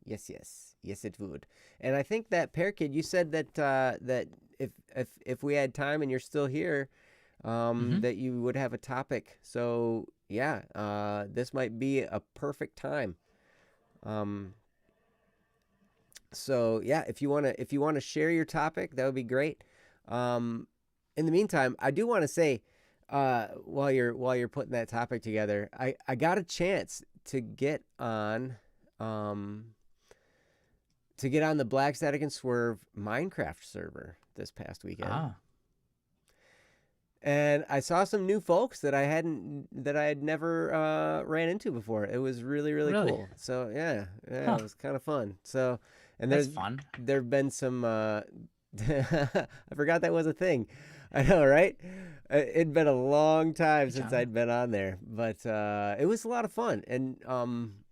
Yes, it would. And I think that Pear Kid, you said that that if we had time and you're still here, that you would have a topic. So yeah, this might be a perfect time. So yeah, if you wanna share your topic, that would be great. In the meantime, I do want to say, while you're putting that topic together, I got a chance to get on the Black Static and Swerve Minecraft server this past weekend. And I saw some new folks that I had never ran into before. It was really cool. So yeah, it was kind of fun. So, and that's fun. There've been some I forgot that was a thing. I know, right? It'd been a long time since I'd been on there, but it was a lot of fun. And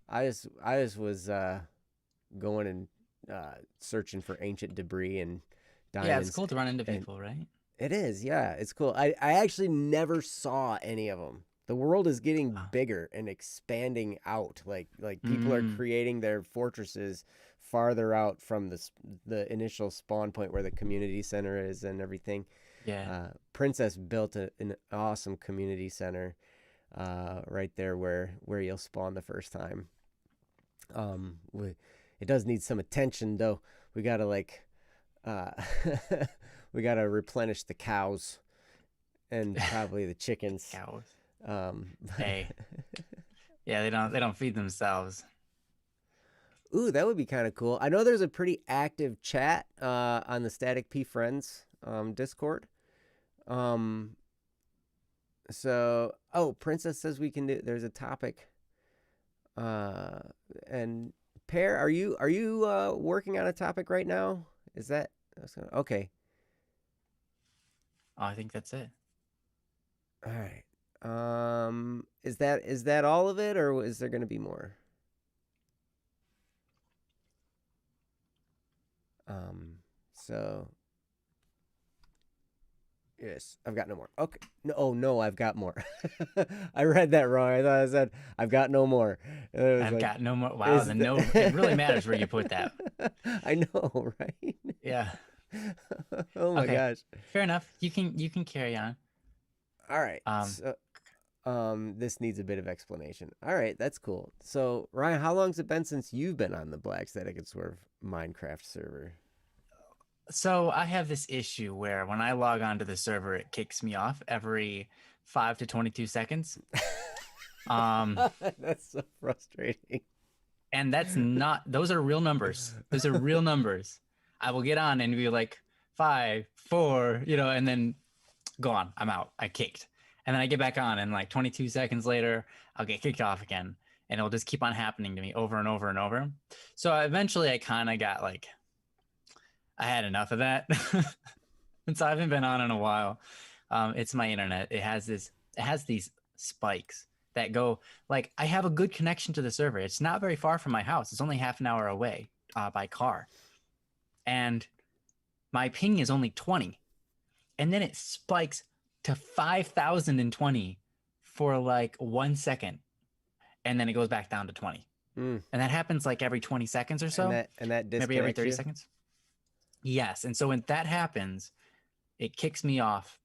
I just was going and searching for ancient debris and diamonds. Yeah, it's cool to run into people, right? It is, yeah, it's cool. I actually never saw any of them. The world is getting bigger and expanding out. Like people are creating their fortresses farther out from the initial spawn point where the community center is and everything. Yeah. Princess built an awesome community center right there where you'll spawn the first time. It does need some attention though. We gotta we gotta replenish the cows and probably the chickens. Cows. Hey. Yeah, they don't feed themselves. Ooh, that would be kind of cool. I know there's a pretty active chat on the Static P Friends Discord. So, Princess says we can do. There's a topic. And Pear, are you working on a topic right now? Is that okay? Oh, I think that's it. All right. Is that all of it, or is there going to be more? So yes, I've got no more. Okay. No, I've got more. I read that wrong. I thought I said I've got no more. I've got no more. Wow, it really matters where you put that. I know, right? Yeah. Oh my gosh. Fair enough. You can carry on. All right. This needs a bit of explanation. All right, that's cool. So, Ryan, how long has it been since you've been on the Black Static and Swerve Minecraft server? So I have this issue where when I log onto the server, it kicks me off every 5 to 22 seconds. That's so frustrating. And that's not, those are real numbers. Those are real numbers. I will get on and be like 5, 4, and then go on. I'm out. I kicked. And then I get back on and like 22 seconds later, I'll get kicked off again. And it'll just keep on happening to me over and over and over. So eventually I kind of got I had enough of that. And so I haven't been on in a while. It's my internet. It has these spikes that go I have a good connection to the server. It's not very far from my house. It's only half an hour away by car. And my ping is only 20. And then it spikes to 5,020 for 1 second. And then it goes back down to 20. And that happens every 20 seconds or so. And that maybe every 30 seconds. Yes. And so when that happens, it kicks me off.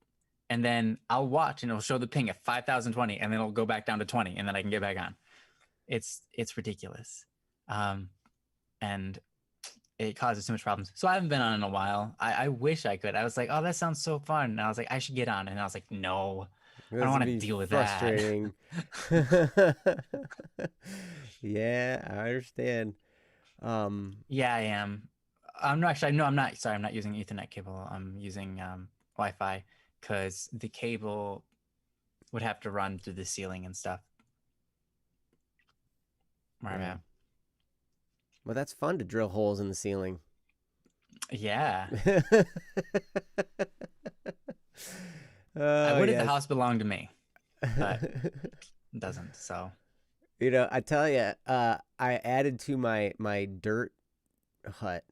And then I'll watch and it'll show the ping at 5,020 and then it'll go back down to 20 and then I can get back on. It's ridiculous. and it causes too much problems. So I haven't been on in a while. I wish I could. I was like, oh, that sounds so fun. And I was like, I should get on. And I was like, no, I This don't would want to be deal with that. frustrating. Yeah, I understand. Yeah, I am. I'm not actually. No, I'm not. Sorry, I'm not using Ethernet cable. I'm using Wi-Fi because the cable would have to run through the ceiling and stuff. Where I'm Wow. at. Well, that's fun to drill holes in the ceiling. Yeah. I Oh, would if the yes. house belonged to me. But it doesn't. So You know, I tell you, I added to my dirt hut.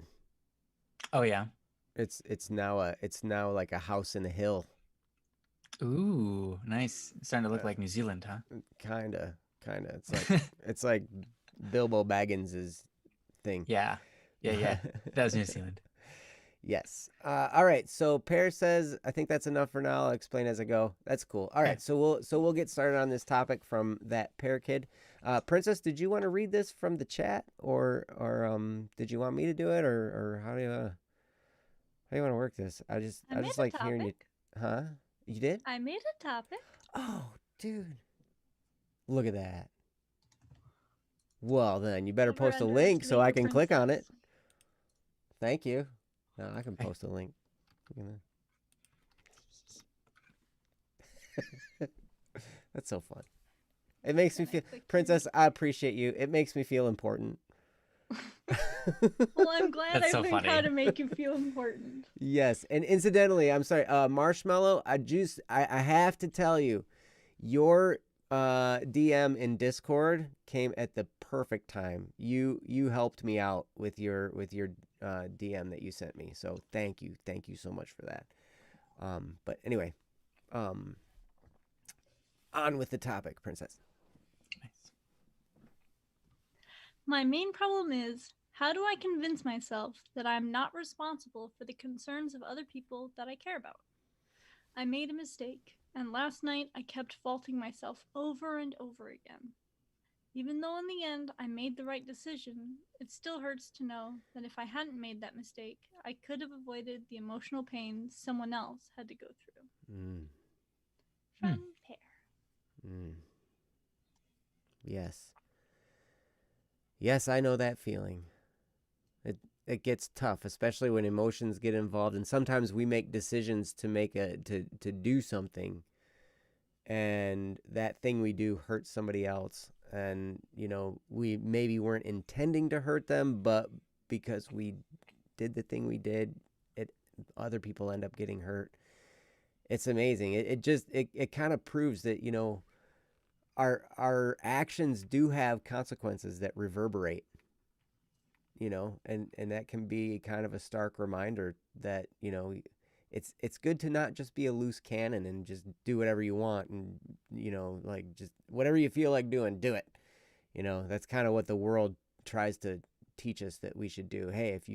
oh yeah. It's now like a house in a hill, Ooh, nice. It's starting to look Uh, like New Zealand, huh? kinda. It's like Bilbo Baggins's thing. Yeah. Yeah. That was New Zealand. Yes. All right. So Pear says, I think that's enough for now. I'll explain as I go. That's cool. All right. Okay. So we'll get started on this topic from that Pear kid. Princess, did you want to read this from the chat, or did you want me to do it, or how do you want to work this? I I made just a like hearing you. topic. Huh? You did? I made a topic. Oh, dude. Look at that. Well, then you better Never post a link so I underestimate the can click on it. princess. Thank you. No, I can post a link. Look at that. That's so fun. It makes me Can I feel, click here? Princess, I appreciate you. It makes me feel important. Well, I'm glad That's I so learned how funny. to make you feel important. Yes, and incidentally, I'm sorry, Marshmallow, I have to tell you, your DM in Discord came at the perfect time. You helped me out with your DM that you sent me. So thank you so much for that. But anyway, um, on with the topic, Princess. Nice. My main problem is, how do I convince myself that I'm not responsible for the concerns of other people that I care about? I made a mistake, and last night I kept faulting myself over and over again. Even though in the end I made the right decision, it still hurts to know that if I hadn't made that mistake, I could have avoided the emotional pain someone else had to go through. Mm, From Pear. mm. Yes. Yes, I know that feeling. It gets tough, especially when emotions get involved, and sometimes we make decisions to do something, and that thing we do hurts somebody else, and we maybe weren't intending to hurt them, but because we did the thing we did, it other people end up getting hurt. It's amazing. It kind of proves that our actions do have consequences that reverberate, and that can be kind of a stark reminder that it's good to not just be a loose cannon and just do whatever you want, and like just whatever you feel like doing, do it. That's kind of what the world tries to teach us that we should do. Hey, if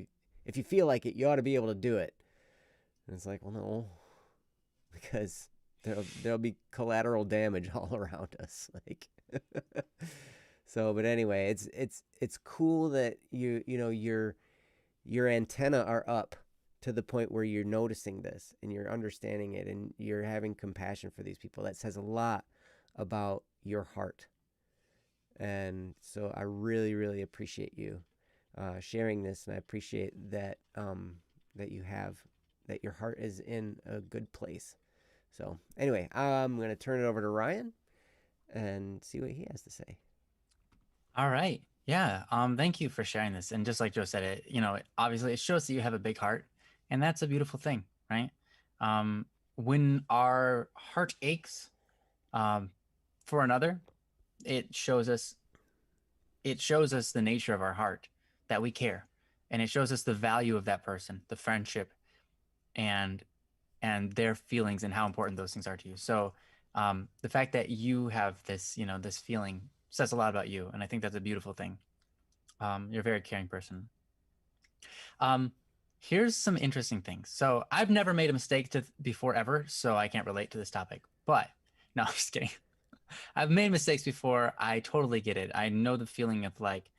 you feel like it, you ought to be able to do it. And it's like, well, no, because there'll be collateral damage all around us, like. So, but anyway, it's cool that your antenna are up to the point where you're noticing this and you're understanding it and you're having compassion for these people. That says a lot about your heart. And so I really, really appreciate you sharing this, and I appreciate that that your heart is in a good place. So anyway, I'm gonna turn it over to Ryan and see what he has to say. All right. Yeah. Thank you for sharing this. And just like Joe said, obviously it shows that you have a big heart, and that's a beautiful thing, right? When our heart aches for another, it shows us the nature of our heart, that we care, and it shows us the value of that person, the friendship, and their feelings, and how important those things are to you. So the fact that you have this, this feeling says a lot about you, and I think that's a beautiful thing. You're a very caring person. Here's some interesting things. So I've never made a mistake before ever, so I can't relate to this topic. But no, I'm just kidding. I've made mistakes before. I totally get it. I know the feeling of like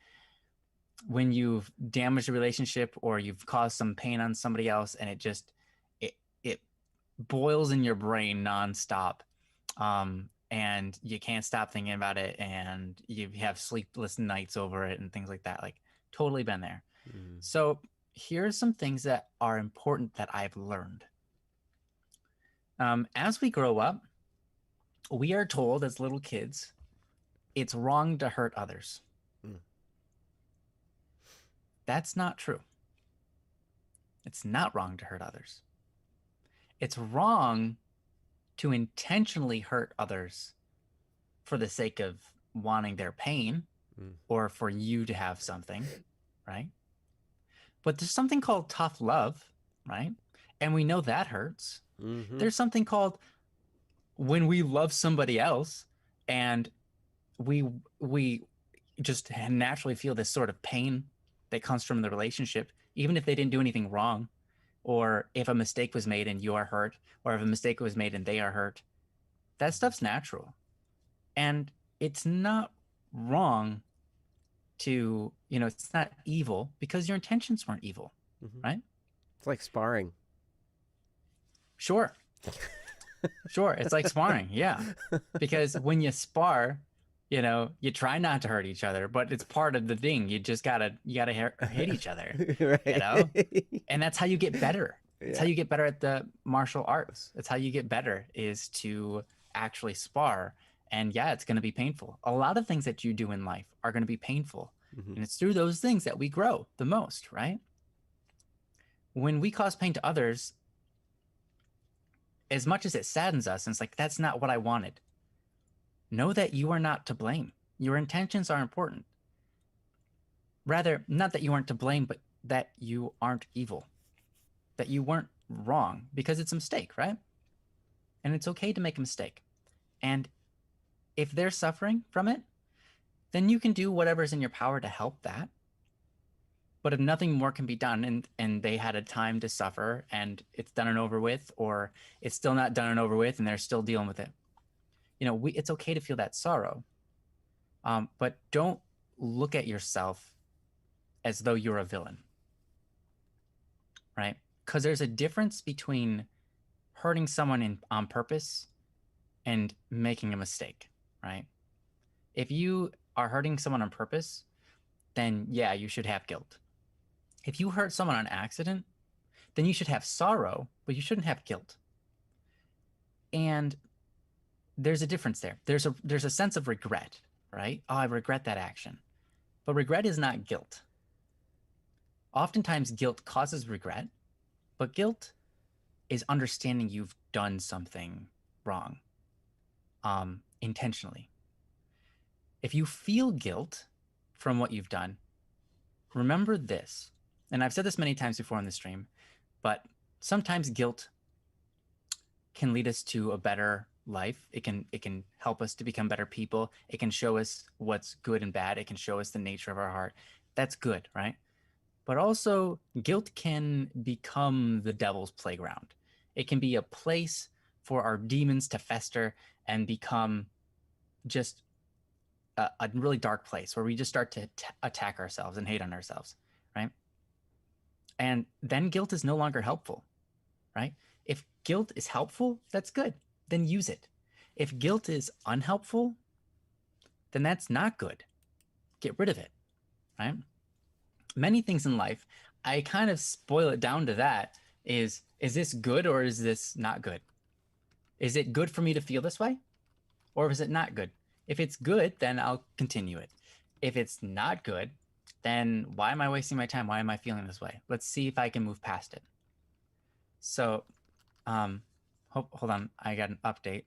when you've damaged a relationship or you've caused some pain on somebody else, and it boils in your brain nonstop, and you can't stop thinking about it, and you have sleepless nights over it and things like that. Like, totally been there. So here's some things that are important that I've learned. As we grow up, we are told as little kids, it's wrong to hurt others. That's not true. It's not wrong to hurt others. It's wrong to intentionally hurt others for the sake of wanting their pain or for you to have something, right? But there's something called tough love, right? And we know that hurts. There's something called when we love somebody else and we just naturally feel this sort of pain that comes from the relationship, even if they didn't do anything wrong, or if a mistake was made and you are hurt, or if a mistake was made and they are hurt. That stuff's natural. And it's not wrong to, it's not evil because your intentions weren't evil, right? It's like sparring. Sure. Sure. It's like sparring. Yeah. Because when you spar, you try not to hurt each other, but it's part of the thing. You gotta hit each other, right. And that's how you get better. It's how you get better at the martial arts. It's how you get better, is to actually spar. And yeah, it's going to be painful. A lot of things that you do in life are going to be painful. And it's through those things that we grow the most, right? When we cause pain to others, as much as it saddens us, and it's like, that's not what I wanted. Know that you are not to blame. Your intentions are important. Rather, not that you aren't to blame, but that you aren't evil. That you weren't wrong, because it's a mistake, right? And it's okay to make a mistake. And if they're suffering from it, then you can do whatever's in your power to help that. But if nothing more can be done, and they had a time to suffer and it's done and over with, or it's still not done and over with and they're still dealing with it, it's okay to feel that sorrow. But don't look at yourself as though you're a villain, right? Because there's a difference between hurting someone on purpose and making a mistake, right? If you are hurting someone on purpose, then yeah, you should have guilt. If you hurt someone on accident, then you should have sorrow, but you shouldn't have guilt. And there's a difference there. There's a sense of regret, right? Oh, I regret that action. But regret is not guilt. Oftentimes guilt causes regret, but guilt is understanding you've done something wrong, intentionally. If you feel guilt from what you've done, remember this. And I've said this many times before on the stream, but sometimes guilt can lead us to a better life. It can help us to become better people. It can show us what's good and bad. It can show us the nature of our heart. That's good, right? But also, guilt can become the devil's playground. It can be a place for our demons to fester and become just a really dark place where we just start to attack ourselves and hate on ourselves, right? And then guilt is no longer helpful, right? If guilt is helpful, that's good. Then use it. If guilt is unhelpful, then that's not good. Get rid of it, right? Many things in life, I kind of boil it down to that. Is this good or is this not good? Is it good for me to feel this way? Or is it not good? If it's good, then I'll continue it. If it's not good, then why am I wasting my time? Why am I feeling this way? Let's see if I can move past it. So, hold on, I got an update.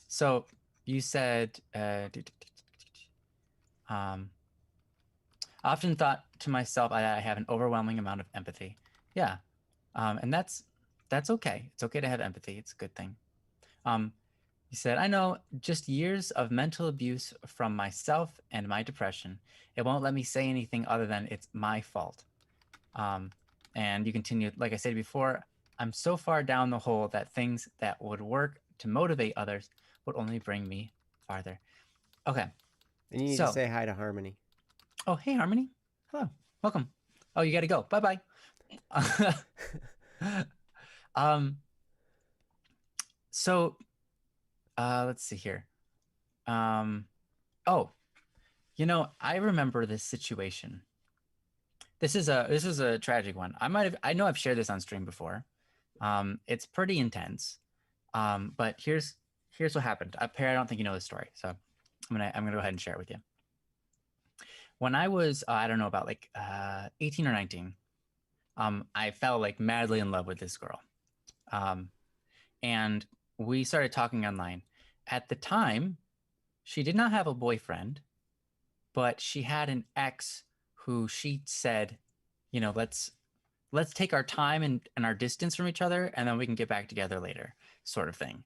So you said, I often thought to myself, I have an overwhelming amount of empathy. Yeah, and that's okay. It's okay to have empathy. It's a good thing. You said, I know, just years of mental abuse from myself and my depression. It won't let me say anything other than it's my fault. And you continue, like I said before, I'm so far down the hole that things that would work to motivate others would only bring me farther. Okay. And you need to say hi to Harmony. Oh, hey, Harmony. Hello. Welcome. Oh, you got to go. Bye-bye. um, so let's see here. Um, oh, I remember this situation. This is a tragic one. I know I've shared this on stream before. It's pretty intense. But here's what happened. Perry, I don't think you know this story, so I'm gonna go ahead and share it with you. When I was I don't know, about like 18 or 19, I fell like madly in love with this girl, um, and we started talking online. At the time, she did not have a boyfriend, but she had an ex who she said, let's take our time and our distance from each other, and then we can get back together later, sort of thing.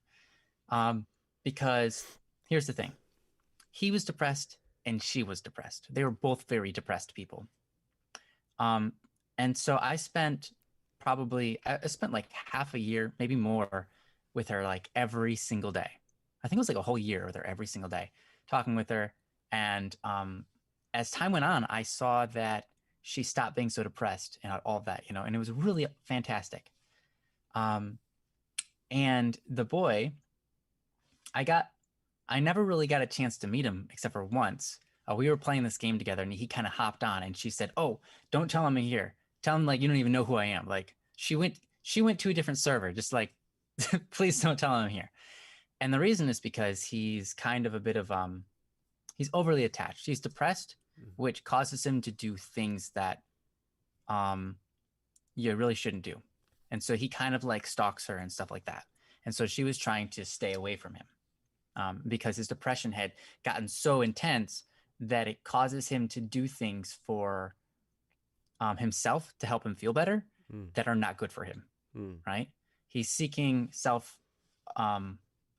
Um, because here's the thing: he was depressed and she was depressed. They were both very depressed people. Um, and so I spent like half a year, maybe more, with her like every single day. I think it was like a whole year with her every single day, talking with her. And as time went on, I saw that she stopped being so depressed and all of that, and it was really fantastic. Um, and the boy, I never really got a chance to meet him except for once. We were playing this game together and he kind of hopped on and she said, "Oh, don't tell him I'm here. Tell him like you don't even know who I am." Like she went to a different server, just like please don't tell him I'm here. And the reason is because he's kind of a bit of he's overly attached. He's depressed, which causes him to do things that um you really shouldn't do. And so he kind of like stalks her and stuff like that. And so she was trying to stay away from him, because his depression had gotten so intense that it causes him to do things for himself to help him feel better that are not good for him, right? He's seeking self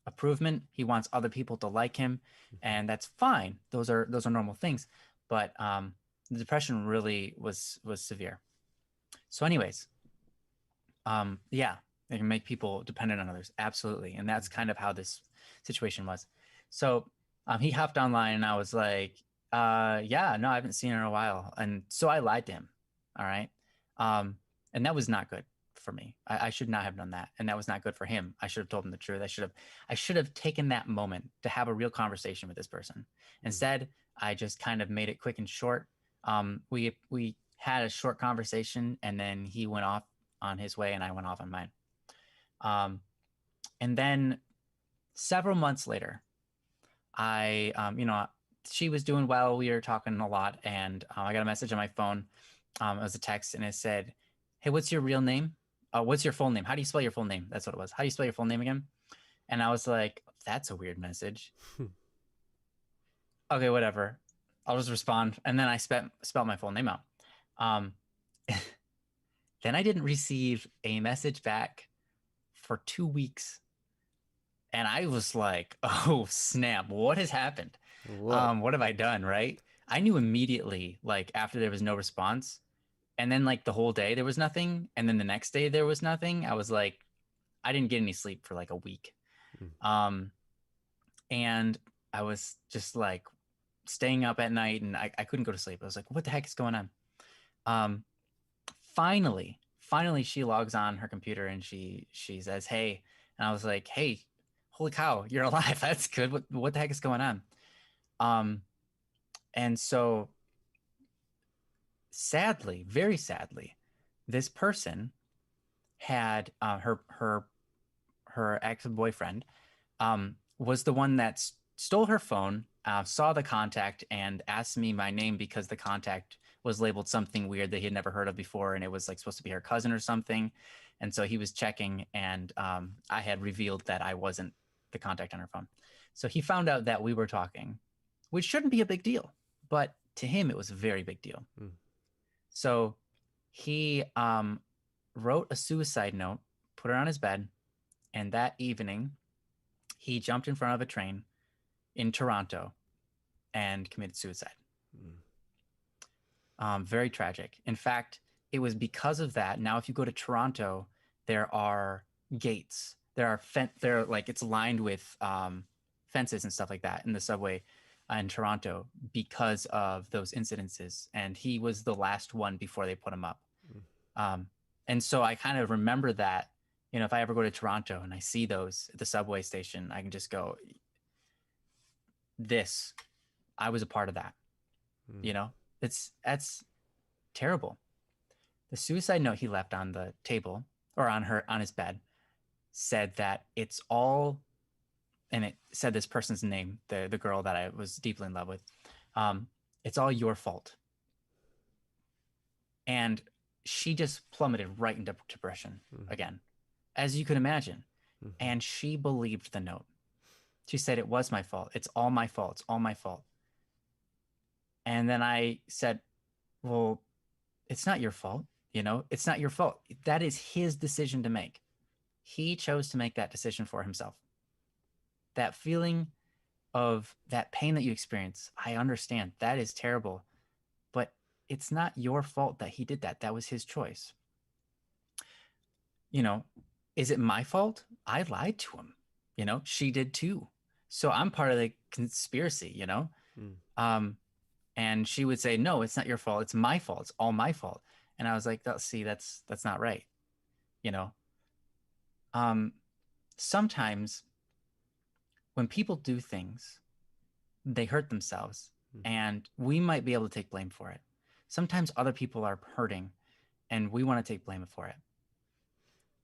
improvement. He wants other people to like him, and that's fine. Those are normal things. But the depression really was severe. So, anyways, yeah, it can make people dependent on others, absolutely, and that's kind of how this situation was. So he hopped online, and I was like, yeah, no, I haven't seen her in a while, and so I lied to him. All right, and that was not good for me. I should not have done that, and that was not good for him. I should have told him the truth. I should have taken that moment to have a real conversation with this person. Instead, I just kind of made it quick and short. We had a short conversation, and then he went off on his way, and I went off on mine. And then several months later, she was doing well. We were talking a lot, and I got a message on my phone. It was a text, and it said, "Hey, what's your real name? What's your full name? How do you spell your full name?" That's what it was. "How do you spell your full name again?" And I was like, "That's a weird message." Okay, whatever. I'll just respond, and then I spelled my full name out. Then I didn't receive a message back for 2 weeks. And I was like, oh, snap. What has happened? What have I done, right? I knew immediately, like, after there was no response. And then, like, the whole day there was nothing. And then the next day there was nothing. I was like, I didn't get any sleep for like a week. And I was just like staying up at night, and I couldn't go to sleep. I was like, what the heck is going on? Finally, she logs on her computer and she says, "Hey," and I was like, "Hey, holy cow, you're alive. That's good. What the heck is going on?" And so sadly, very sadly, this person had her ex-boyfriend was the one that stole her phone, saw the contact, and asked me my name because the contact was labeled something weird that he had never heard of before, and it was like supposed to be her cousin or something. And so he was checking, and I had revealed that I wasn't the contact on her phone. So he found out that we were talking, which shouldn't be a big deal, but to him it was a very big deal. So he wrote a suicide note, put it on his bed, and that evening he jumped in front of a train in Toronto and committed suicide. Very tragic. In fact, it was because of that. Now, if you go to Toronto, there are gates. There are like it's lined with fences and stuff like that in the subway, in Toronto because of those incidences, and he was the last one before they put him up. And so I kind of remember that, you know, if I ever go to Toronto and I see those at the subway station, I can just go, I was a part of that. You know, that's terrible. The suicide note he left on the table, or on his bed, said that it's all, and it said this person's name, the girl that I was deeply in love with. It's all your fault. And she just plummeted right into depression again, as you could imagine. And she believed the note. She said, it was my fault. It's all my fault. It's all my fault. And then I said, well, it's not your fault. You know, it's not your fault. That is his decision to make. He chose to make that decision for himself. That feeling of that pain that you experience, I understand. That is terrible. But it's not your fault that he did that. That was his choice. You know, is it my fault? I lied to him. You know, she did too. So I'm part of the conspiracy, you know? And she would say, no, it's not your fault. It's my fault. It's all my fault. And I was like, see, that's not right. You know? Sometimes when people do things, they hurt themselves, and we might be able to take blame for it. Sometimes other people are hurting and we want to take blame for it.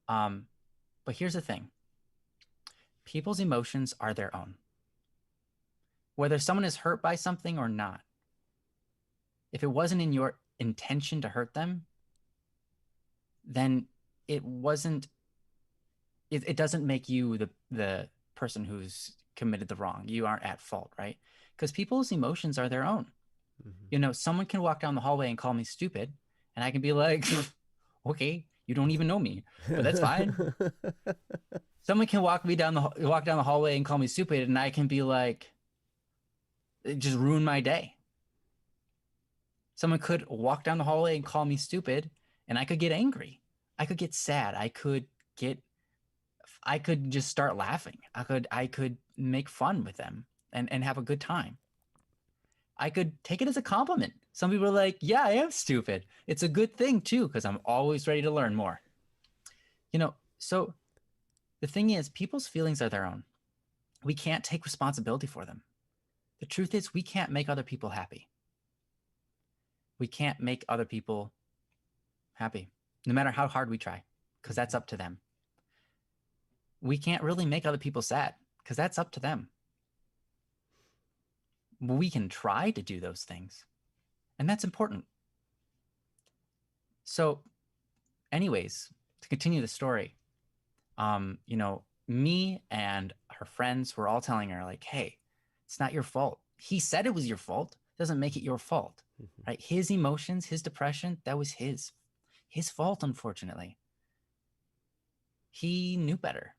But here's the thing. People's emotions are their own. Whether someone is hurt by something or not, if it wasn't in your intention to hurt them, then it doesn't make you the person who's committed the wrong. You aren't at fault, right? Because people's emotions are their own. You know, someone can walk down the hallway and call me stupid, and I can be like, okay, you don't even know me, but that's fine. Someone can walk down the hallway and call me stupid, and I can be like, it just ruined my day. Someone could walk down the hallway and call me stupid, and I could get angry. I could get sad. I could just start laughing. I could make fun with them and have a good time. I could take it as a compliment. Some people are like, yeah, I am stupid. It's a good thing too, because I'm always ready to learn more. You know, so the thing is, people's feelings are their own. We can't take responsibility for them. The truth is, we can't make other people happy. We can't make other people happy, no matter how hard we try, because that's up to them. We can't really make other people sad, because that's up to them. We can try to do those things, and that's important. So anyways, to continue the story, you know, me and her friends were all telling her, like, hey, it's not your fault. He said it was your fault. Doesn't make it your fault, right? His emotions, his depression, that was his fault, unfortunately. He knew better.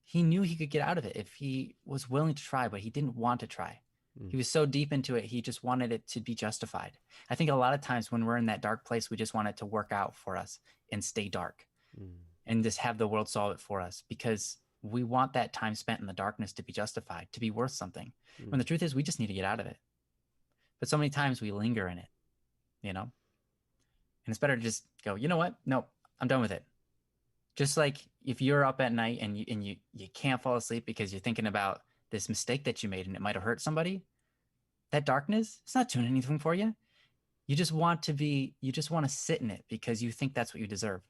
He knew he could get out of it if he was willing to try, but he didn't want to try. He was so deep into it, he just wanted it to be justified. I think a lot of times when we're in that dark place, we just want it to work out for us and stay dark and just have the world solve it for us, because we want that time spent in the darkness to be justified, to be worth something. When the truth is, we just need to get out of it. But so many times we linger in it, you know? And it's better to just go, you know what? No, I'm done with it. Just like if you're up at night and you can't fall asleep because you're thinking about this mistake that you made and it might have hurt somebody, that darkness, it's not doing anything for you. You just want to sit in it because you think that's what you deserve.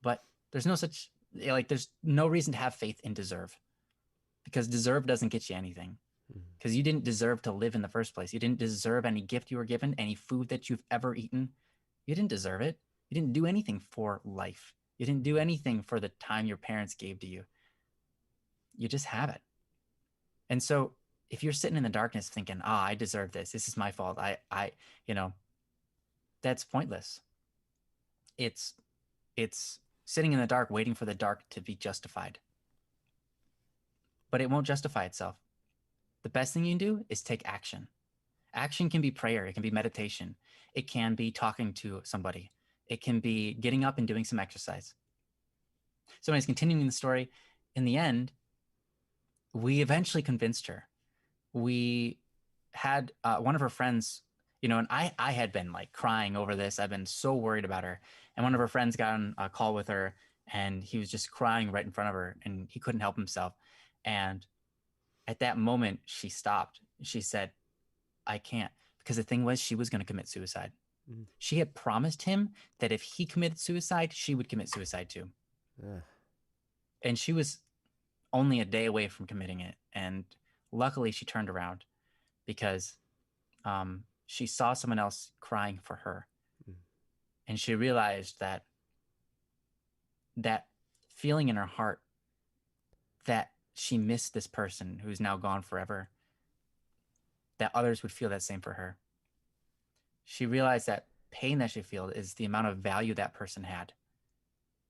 But there's no reason to have faith in deserve, because deserve doesn't get you anything, because you didn't deserve to live in the first place. You didn't deserve any gift you were given, any food that you've ever eaten. You didn't deserve it. You didn't do anything for life. You didn't do anything for the time your parents gave to you. You just have it. And so if you're sitting in the darkness thinking, I deserve this. This is my fault. That's pointless. It's sitting in the dark, waiting for the dark to be justified. But it won't justify itself. The best thing you can do is take action. Action can be prayer. It can be meditation. It can be talking to somebody. It can be getting up and doing some exercise. So anyways, continuing the story, in the end, we eventually convinced her. We had one of her friends, and I had been like crying over this. I've been so worried about her. And one of her friends got on a call with her, and he was just crying right in front of her, and he couldn't help himself. And at that moment, she stopped. She said, I can't. Because the thing was, she was going to commit suicide. Mm. She had promised him that if he committed suicide, she would commit suicide too. Ugh. And she was only a day away from committing it. And luckily, she turned around because she saw someone else crying for her. Mm. And she realized that feeling in her heart that she missed this person who's now gone forever, that others would feel that same for her. She realized that pain that she feels is the amount of value that person had.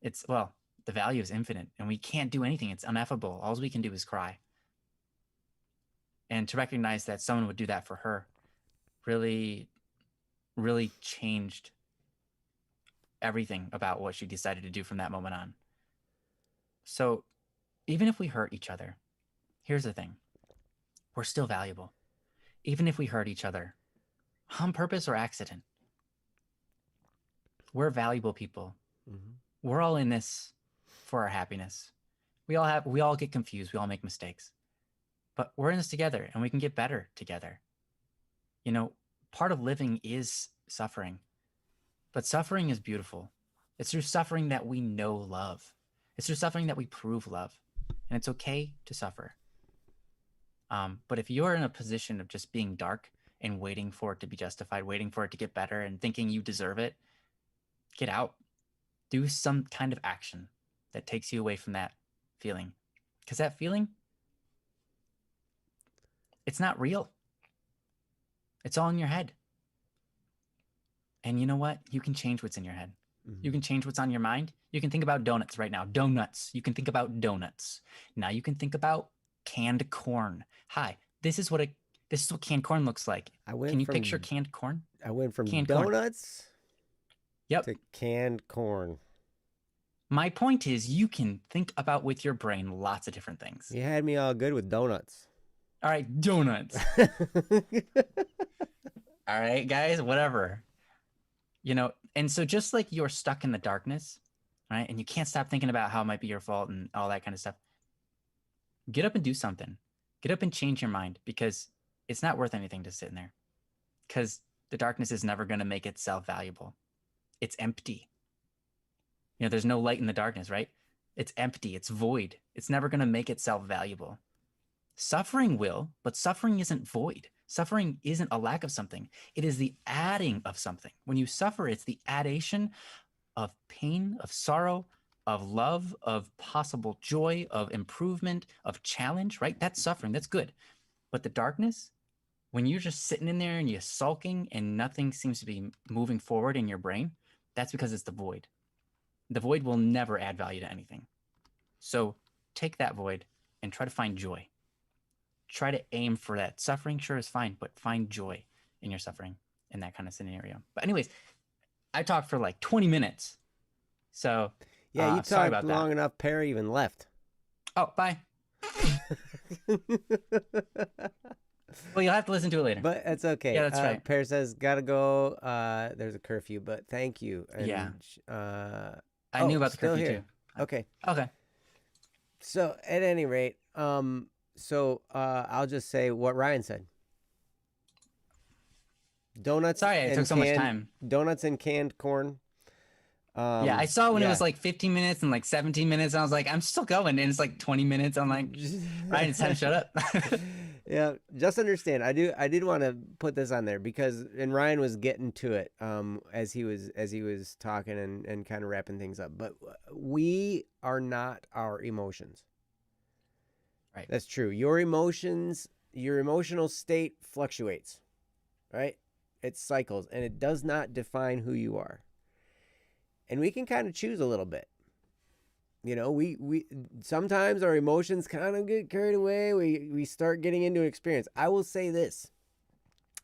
The value is infinite, and we can't do anything. It's ineffable. All we can do is cry. And to recognize that someone would do that for her really, really changed everything about what she decided to do from that moment on. So even if we hurt each other, here's the thing. We're still valuable. Even if we hurt each other, on purpose or accident, we're valuable people. Mm-hmm. We're all in this for our happiness. We all get confused. We all make mistakes, but we're in this together, and we can get better together. Part of living is suffering, but suffering is beautiful. It's through suffering that we know love. It's through suffering that we prove love, and it's okay to suffer. But if you're in a position of just being dark and waiting for it to be justified, waiting for it to get better and thinking you deserve it, get out. Do some kind of action that takes you away from that feeling. Because that feeling, it's not real. It's all in your head. And you know what? You can change what's in your head. Mm-hmm. You can change what's on your mind. You can think about donuts right now. Donuts. You can think about donuts. Now you can think about canned corn. Hi, this is what canned corn looks like. Can you picture canned corn? I went from canned donuts Yep. to canned corn. My point is you can think about with your brain lots of different things. You had me all good with donuts. All right, donuts. All right, guys, whatever. And so just like you're stuck in the darkness, right? And you can't stop thinking about how it might be your fault and all that kind of stuff. Get up and do something. Get up and change your mind, because it's not worth anything to sit in there. Because the darkness is never going to make itself valuable. It's empty. There's no light in the darkness, right? It's empty. It's void. It's never going to make itself valuable. Suffering will, but suffering isn't void. Suffering isn't a lack of something. It is the adding of something. When you suffer, it's the addation of pain, of sorrow, of love, of possible joy, of improvement, of challenge, right? That's suffering. That's good. But the darkness, when you're just sitting in there and you're sulking and nothing seems to be moving forward in your brain, that's because it's the void. The void will never add value to anything. So take that void and try to find joy. Try to aim for that. Suffering sure is fine, but find joy in your suffering in that kind of scenario. But anyways, I talked for like 20 minutes. So yeah, you sorry talked about long that. enough. Perry even left. Oh, bye. Well, you'll have to listen to it later. But it's okay. Yeah, that's right. Perry says, gotta go. There's a curfew, but thank you. And, Yeah. I oh, knew about the still curfew here. too. Okay. Okay. So at any rate, I'll just say what Ryan said. Donuts. Sorry, it took so much time. Donuts and canned corn. Yeah, I saw when it yeah. was like 15 minutes and like 17 minutes, and I was like, I'm still going, and it's like 20 minutes. I'm like, Ryan, it's time to shut up. Yeah, just understand. I did want to put this on there because, and Ryan was getting to it as he was talking and kind of wrapping things up. But we are not our emotions. Right. That's true. Your emotions, your emotional state fluctuates, right? It cycles, and it does not define who you are. And we can kind of choose a little bit. We sometimes our emotions kind of get carried away. We start getting into an experience. I will say this.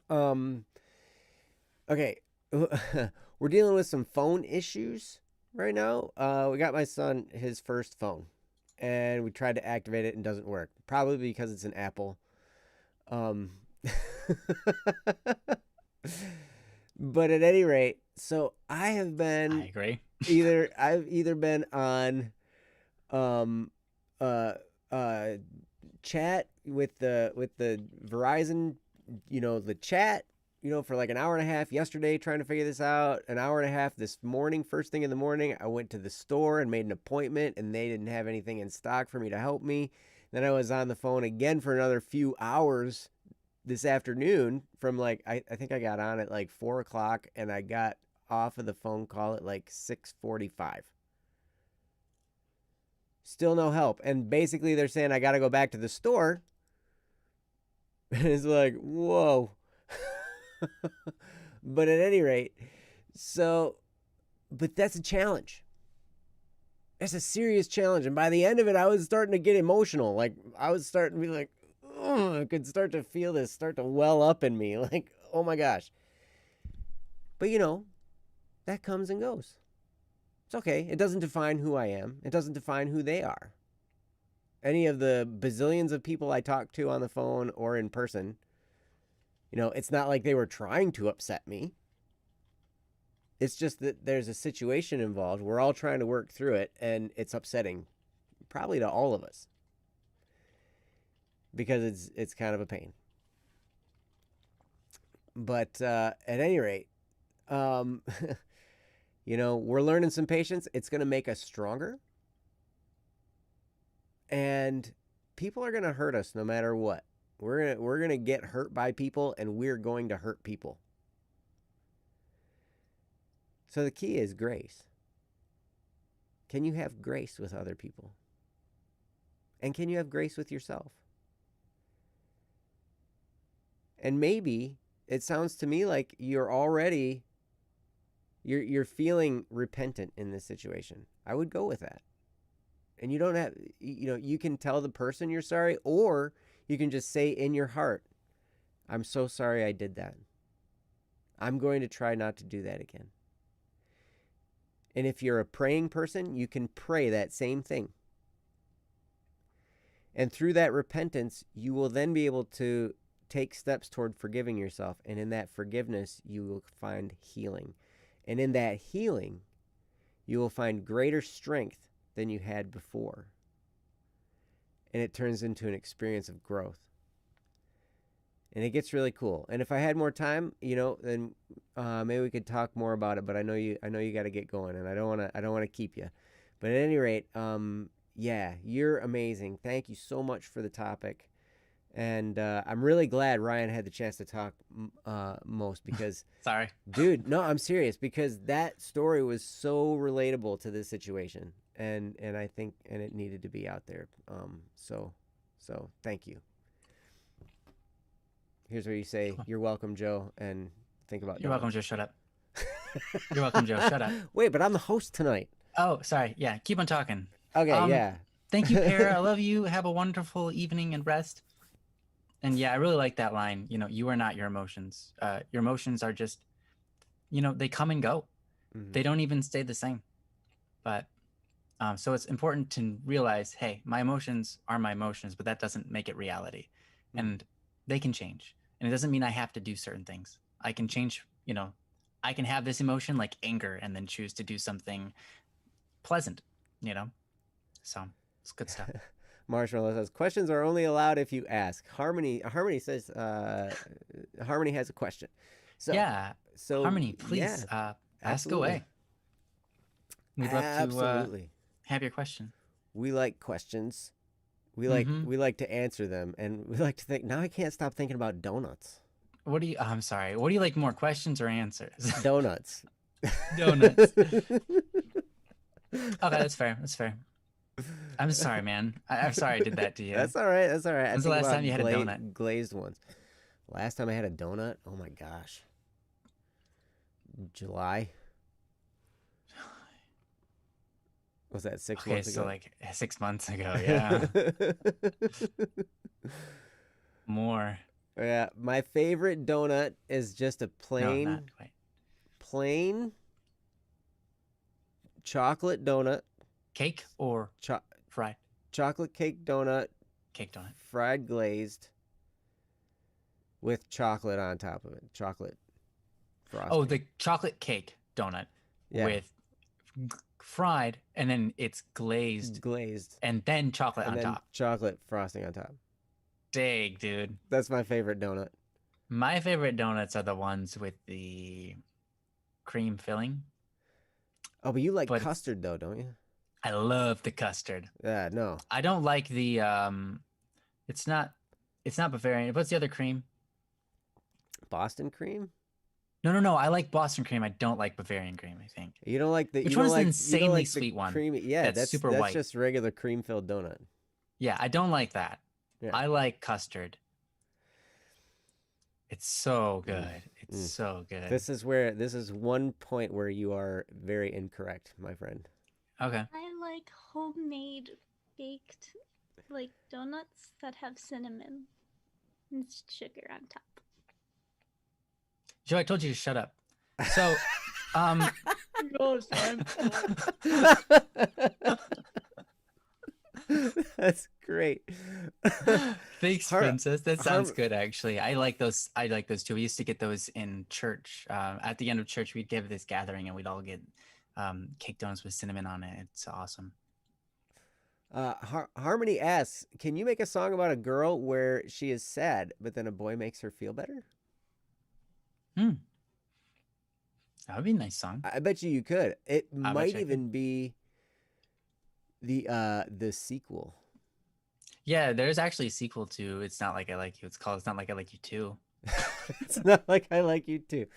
Okay, we're dealing with some phone issues right now. We got my son his first phone, and we tried to activate it and it doesn't work. Probably because it's an Apple. But at any rate, so I have I been agree. I've either been on um uh uh chat with the Verizon, the chat, for like an hour and a half yesterday trying to figure this out. An hour and a half this morning, first thing in the morning, I went to the store and made an appointment and they didn't have anything in stock for me to help me. Then I was on the phone again for another few hours this afternoon from like I think I got on at like 4 o'clock and I got off of the phone call at like 6:45. Still no help. And basically they're saying I got to go back to the store. And it's like, whoa. But at any rate, but that's a challenge. That's a serious challenge. And by the end of it, I was starting to get emotional. Like, I was starting to be like, I could start to feel this start to well up in me. Like, oh my gosh. But that comes and goes. It's okay. It doesn't define who I am. It doesn't define who they are. Any of the bazillions of people I talk to on the phone or in person, it's not like they were trying to upset me. It's just that there's a situation involved. We're all trying to work through it, and it's upsetting, probably to all of us, because it's kind of a pain. But at any rate, we're learning some patience. It's going to make us stronger. And people are going to hurt us no matter what. We're going to get hurt by people, and we're going to hurt people. So the key is grace. Can you have grace with other people? And can you have grace with yourself? And maybe it sounds to me like you're feeling repentant in this situation. I would go with that. And you don't have, you can tell the person you're sorry, or you can just say in your heart, I'm so sorry I did that. I'm going to try not to do that again. And if you're a praying person, you can pray that same thing. And through that repentance, you will then be able to take steps toward forgiving yourself. And in that forgiveness, you will find healing. And in that healing, you will find greater strength than you had before. And it turns into an experience of growth. And it gets really cool. And if I had more time, then maybe we could talk more about it. But I know you got to get going, and I don't want to keep you. But at any rate, yeah, you're amazing. Thank you so much for the topic. And I'm really glad Ryan had the chance to talk most, because Sorry. Dude, no, I'm serious, because that story was so relatable to this situation, and I think it needed to be out there. So thank you. Here's where you say, "You're welcome, Joe," and think about. You're welcome, Joe. Shut up. You're welcome, Joe. Shut up. Wait, but I'm the host tonight. Oh, sorry. Yeah, keep on talking. Okay, yeah. Thank you, Pear. I love you. Have a wonderful evening and rest. And yeah, I really like that line. You are not your emotions. Your emotions are just, they come and go. Mm-hmm. They don't even stay the same. But so it's important to realize, hey, my emotions are my emotions, but that doesn't make it reality. Mm-hmm. And they can change. And it doesn't mean I have to do certain things. I can change, I can have this emotion like anger and then choose to do something pleasant, So it's good stuff. Marshmallow says, questions are only allowed if you ask. Harmony says, Harmony has a question. So Harmony, please ask away. We'd love to have your question. We like questions. We like to answer them, and we like to think. Now I can't stop thinking about donuts. I'm sorry. What do you like more, questions or answers? Donuts. Donuts. Okay, that's fair. I'm sorry, man. I'm sorry I did that to you. That's all right. When's the last time you had a donut? Glazed ones. Last time I had a donut? Oh my gosh. July. Was that 6 months ago? So like 6 months ago, yeah. More. Yeah, my favorite donut is just a plain, no, not quite. Plain chocolate donut. Cake or fried? Chocolate cake donut. Cake donut. Fried glazed. with chocolate on top of it. Chocolate frosting. Oh, the chocolate cake donut Yeah. with fried, and then it's glazed, glazed and then chocolate and on then top. chocolate frosting on top. Dang, dude. That's my favorite donut. My favorite donuts are the ones with the cream filling. Oh, but you like But it's- custard though, don't you? I love the custard. Yeah, no. I don't like the it's not Bavarian. What's the other cream? Boston cream? No. I like Boston cream. I don't like Bavarian cream, I think. You don't like the Which you don't one's the like, you don't insanely like the sweet one creamy, yeah, that's that's super that's white? just regular cream filled donut. Yeah, I don't like that. Yeah. I like custard. It's so Mm. good. It's Mm. so good. This is one point where you are very incorrect, my friend. Okay. I like homemade baked like donuts that have cinnamon and sugar on top. Joe, I told you to shut up. So, That's great. thanks, Har- Princess. That sounds Har- good, actually. I like those. I like those too. We used to get those in church. At the end of church, we'd give this gathering, and we'd all get cake donuts with cinnamon on it. It's awesome. Harmony asks, can you make a song about a girl where she is sad, but then a boy makes her feel better? That would be a nice song. I bet you could. It I bet might you I even be the sequel. Yeah, there's actually a sequel to It's Not Like I Like You. It's called It's Not Like I Like You Too. It's not like I like you too.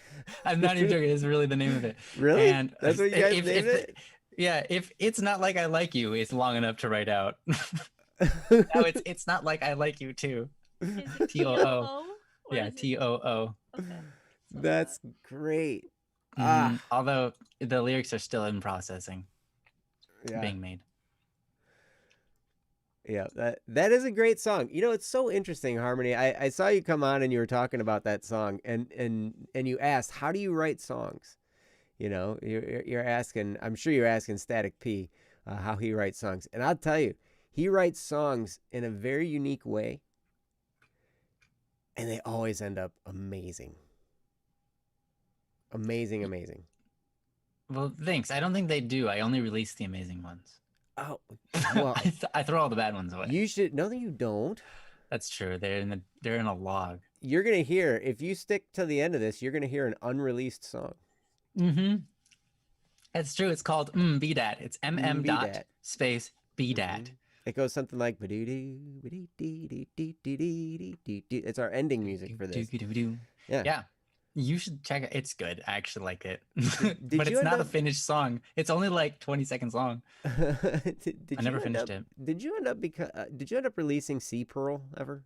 I'm not even joking. It's really the name of it. Really? And That's what you guys if named it? yeah, if It's Not Like I Like You is long enough to write out. Now it's Not Like I Like You Too. Is it T-O-O. T-O-O? Or Yeah, is it- T-O-O. Okay. So That's great. Mhm. Although the lyrics are still in processing, Yeah. being made. Yeah, that is a great song. You know, it's so interesting, Harmony. I saw you come on and you were talking about that song, and you asked, how do you write songs? You know, you're asking. I'm sure you're asking Static P how he writes songs, and I'll tell you, he writes songs in a very unique way, and they always end up amazing. Amazing. Well, thanks. I don't think they do. I only release the amazing ones. Oh, well, I throw all the bad ones away. you should. No, that you don't. That's true. They're in a log. You're gonna hear, if you stick to the end of this, you're gonna hear an unreleased song. Mm-hmm. That's true. It's called Be Dat. It's MM Be dot Dat. space Be Dat. It goes something like ba-doo-doo, ba-dee-dee-dee-dee-dee-dee-dee-dee. It's our ending music for this. Doo-doo-doo-doo. Yeah. Yeah. You should check it. It's good. I actually like it. did But you it's end not a up- finished song. It's only like 20 seconds long. Did I never you end finished up- it. Did you end up did you end up releasing Sea Pearl ever?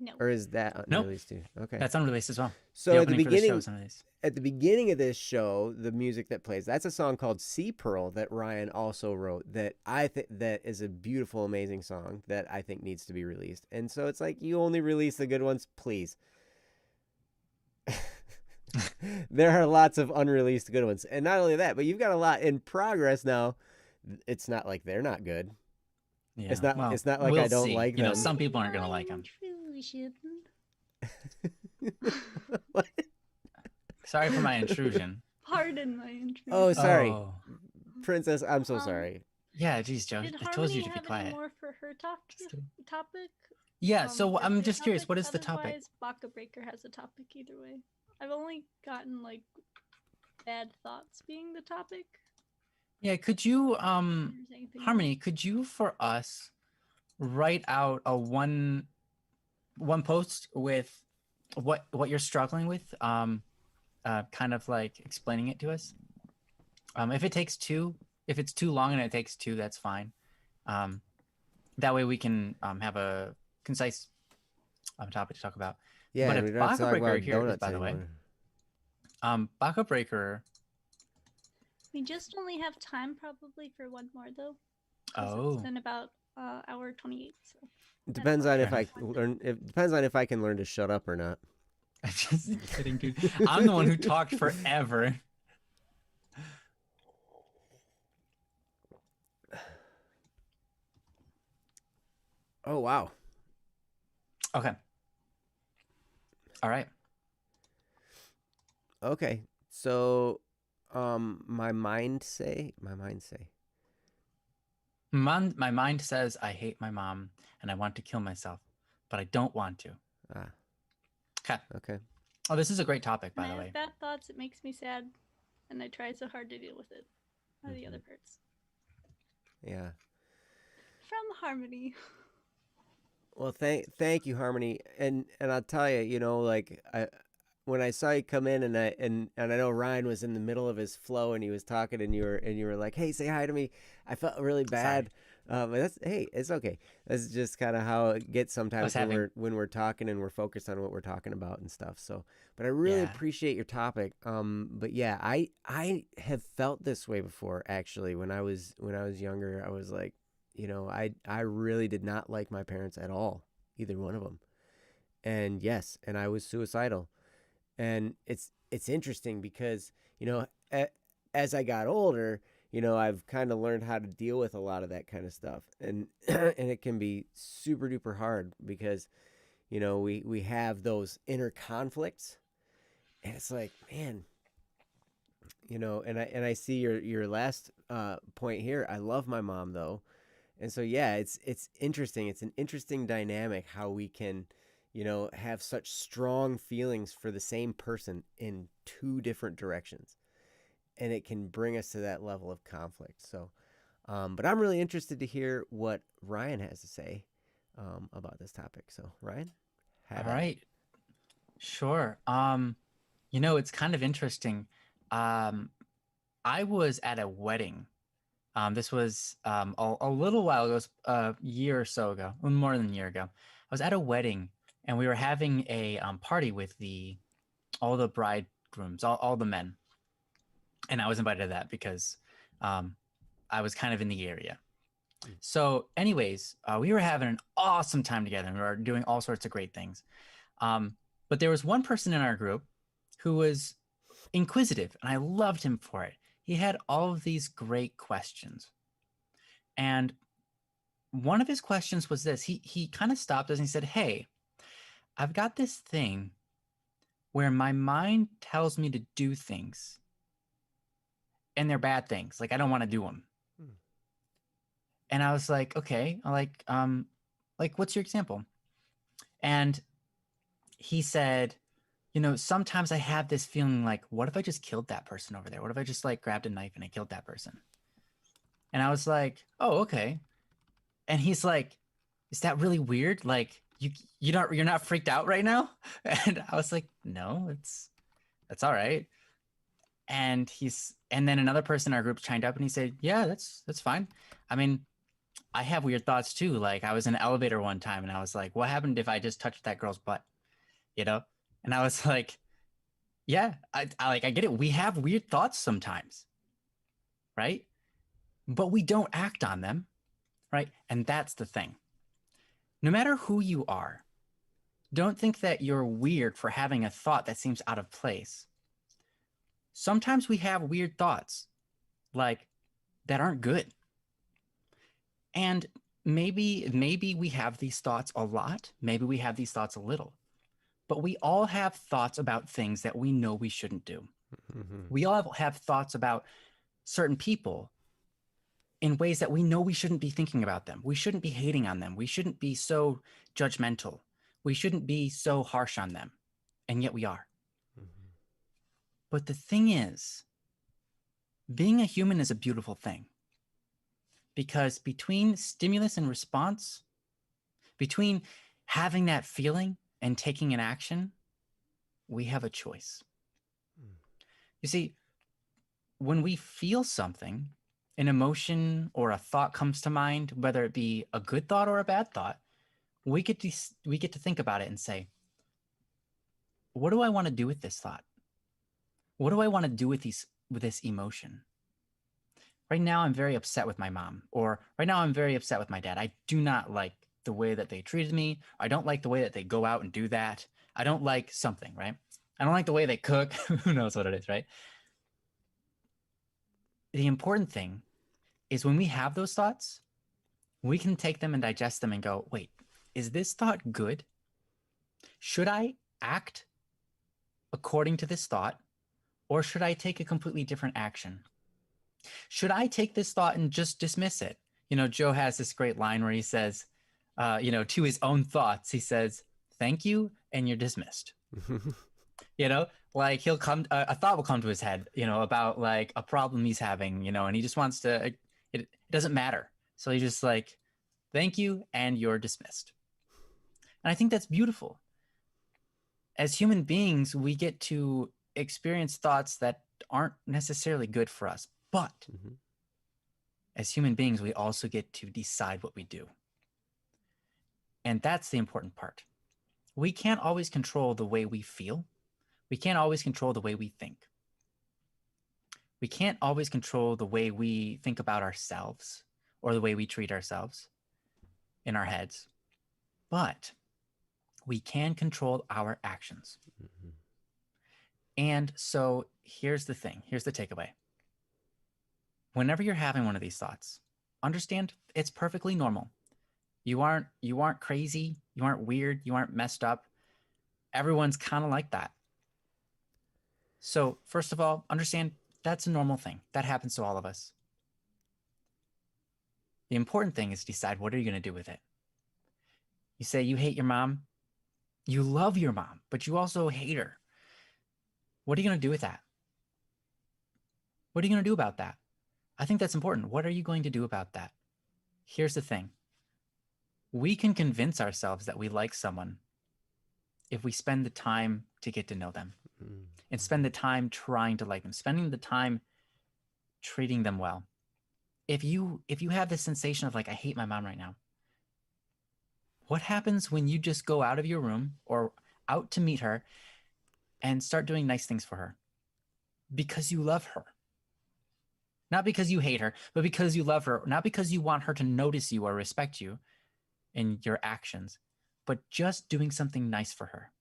No. Or is that Nope. unreleased too? Okay. That's unreleased as well. So The at the opening for the show beginning is unreleased. at the beginning of this show, the music that plays, that's a song called Sea Pearl that Ryan also wrote that I think that is a beautiful, amazing song that I think needs to be released. And so it's like, you only release the good ones, please. There are lots of unreleased good ones. And not only that, but you've got a lot in progress now. It's not like they're not good. Yeah. It's not- well, it's not like I we'll don't see. like You know, them. some people aren't gonna like them. Intrusion. Sorry for my intrusion. Pardon my intrusion. Oh, sorry. Oh. Princess, I'm so Um, sorry. Yeah, geez, Joe. Did I told you Harmony to be have any quiet. more for her topic? Yeah, so for I'm their just curious, topic? what is the topic? Otherwise, Baka Breaker has a topic either way. I've only gotten like bad thoughts being the topic. Yeah, could you If there's anything Harmony, could you for us write out a one post with what you're struggling with? Kind of like explaining it to us. If it takes two, if it's too long and it takes two, that's fine. That way we can have a concise topic to talk about. Yeah, but we if don't have to Baka talk Breaker about here is, donuts by the way, anymore. Baka Breaker. We just only have time probably for one more though. 'cause Oh. It's been about hour 28. So. It depends on if Fair I learn. It depends on if I can learn to shut up or not. I'm just kidding, dude. I'm the one who talked forever. Oh wow! Okay. All right. Okay. So, my mind say. My mind says I hate my mom and I want to kill myself, but I don't want to. Ah, Okay. okay. Oh, this is a great topic, When by I the have way. bad thoughts, it makes me sad, and I try so hard to deal with it. Are the other parts Yeah. from Harmony? Well, thank you, Harmony. And I'll tell you, like when I saw you come in and I know Ryan was in the middle of his flow and he was talking and you were like, "Hey, say hi to me." I felt really Sorry. bad. But hey, it's okay. That's just kind of how it gets I was sometimes having when we're talking and we're focused on what we're talking about and stuff. So, but I really yeah. appreciate your topic. But yeah, I have felt this way before actually. When I was younger, I was like, I really did not like my parents at all, either one of them. And yes, and I was suicidal. And it's interesting because a, as I got older, I've kind of learned how to deal with a lot of that kind of stuff, and and it can be super duper hard because we have those inner conflicts, and it's like, man, and I see your last point here. I love my mom though, and so yeah, it's interesting. It's an interesting dynamic how we can, have such strong feelings for the same person in two different directions, and it can bring us to that level of conflict. So, but I'm really interested to hear what Ryan has to say about this topic. So, Ryan, All have at it. right. Sure. It's kind of interesting. Um, I was at a wedding. This was a little while ago, it was a year or so ago, more than a year ago. I was at a wedding and we were having a party with all the bridegrooms, all the men. And I was invited to that because um, I was kind of in the area. So, anyways, we were having an awesome time together and we were doing all sorts of great things. But there was one person in our group who was inquisitive, and I loved him for it. He had all of these great questions. And one of his questions was this. He kind of stopped us and he said, "Hey, I've got this thing where my mind tells me to do things and they're bad things. Like I don't want to do them." Hmm. And I was like, "Okay, like what's your example?" And he said, sometimes I have this feeling like, what if I just killed that person over there? What if I just like grabbed a knife and I killed that person? And I was like, "Oh, okay." And he's like, "Is that really weird? Like you're not freaked out right now?" And I was like, "No, that's all right." And then another person in our group chimed up and he said, "Yeah, that's fine. I mean, I have weird thoughts too. Like I was in an elevator one time and I was like, what happened if I just touched that girl's butt? You know?" And I was like, "Yeah, I get it. We have weird thoughts sometimes, right? But we don't act on them, right? And that's the thing. No matter who you are, don't think that you're weird for having a thought that seems out of place. Sometimes we have weird thoughts, like that aren't good. And maybe we have these thoughts a lot, maybe we have these thoughts a little. But we all have thoughts about things that we know we shouldn't do. Mm-hmm. We all have thoughts about certain people in ways that we know we shouldn't be thinking about them. We shouldn't be hating on them. We shouldn't be so judgmental. We shouldn't be so harsh on them. And yet we are. Mm-hmm. But the thing is, being a human is a beautiful thing because between stimulus and response, between having that feeling and taking an action, we have a choice. Mm. You see, when we feel something, an emotion or a thought comes to mind, whether it be a good thought or a bad thought, we get to think about it and say, what do I want to do with this thought? What do I want to do with this emotion? Right now I'm very upset with my mom, or right now I'm very upset with my dad. I do not like the way that they treated me. I don't like the way that they go out and do that. I don't like something, right? I don't like the way they cook. Who knows what it is, right? The important thing is when we have those thoughts, we can take them and digest them and go, wait, is this thought good? should I act according to this thought, or should I take a completely different action? Should I take this thought and just dismiss it? Joe has this great line where he says, to his own thoughts, he says, "Thank you, and you're dismissed." Like he'll come, a thought will come to his head, about like a problem he's having, and he just wants to, it doesn't matter. So he's just like, "Thank you, and you're dismissed." And I think that's beautiful. As human beings, we get to experience thoughts that aren't necessarily good for us, but as human beings, we also get to decide what we do. And that's the important part. We can't always control the way we feel. We can't always control the way we think. We can't always control the way we think about ourselves or the way we treat ourselves in our heads. But we can control our actions. And so here's the thing. Here's the takeaway. Whenever you're having one of these thoughts, understand it's perfectly normal. You aren't crazy. You aren't weird. You aren't messed up. Everyone's kind of like that. So first of all, understand that's a normal thing. That happens to all of us. The important thing is to decide, what are you going to do with it? You say you hate your mom. You love your mom, but you also hate her. What are you going to do with that? What are you going to do about that? I think that's important. What are you going to do about that? Here's the thing. We can convince ourselves that we like someone if we spend the time to get to know them and spend the time trying to like them, spending the time treating them well. If you have this sensation of like, I hate my mom right now, what happens when you just go out of your room or out to meet her and start doing nice things for her? Because you love her. Not because you hate her, but because you love her. Not because you want her to notice you or respect you in your actions, but just doing something nice for her.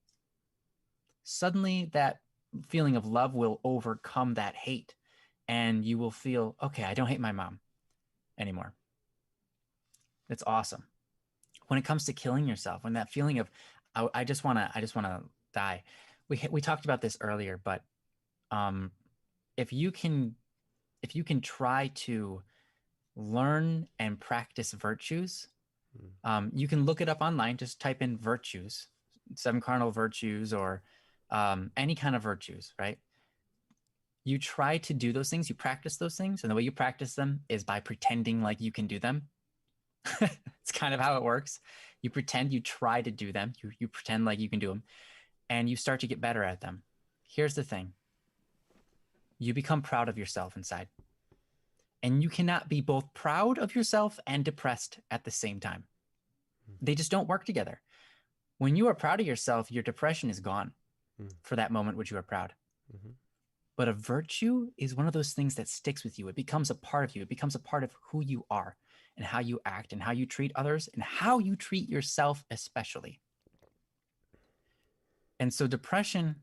Suddenly that feeling of love will overcome that hate, and you will feel, okay, I don't hate my mom anymore. It's awesome. When it comes to killing yourself, when that feeling of, I just want to die. We talked about this earlier, but if you can try to learn and practice virtues, you can look it up online. Just type in virtues, 7 cardinal virtues, or any kind of virtues, right? You try to do those things, you practice those things, and the way you practice them is by pretending like you can do them. It's kind of how it works. You pretend, you try to do them, you pretend like you can do them, and you start to get better at them. Here's the thing. You become proud of yourself inside. And you cannot be both proud of yourself and depressed at the same time. They just don't work together. When you are proud of yourself, your depression is gone for that moment which you are proud. But a virtue is one of those things that sticks with you. It becomes a part of you. It becomes a part of who you are and how you act and how you treat others and how you treat yourself especially. And so depression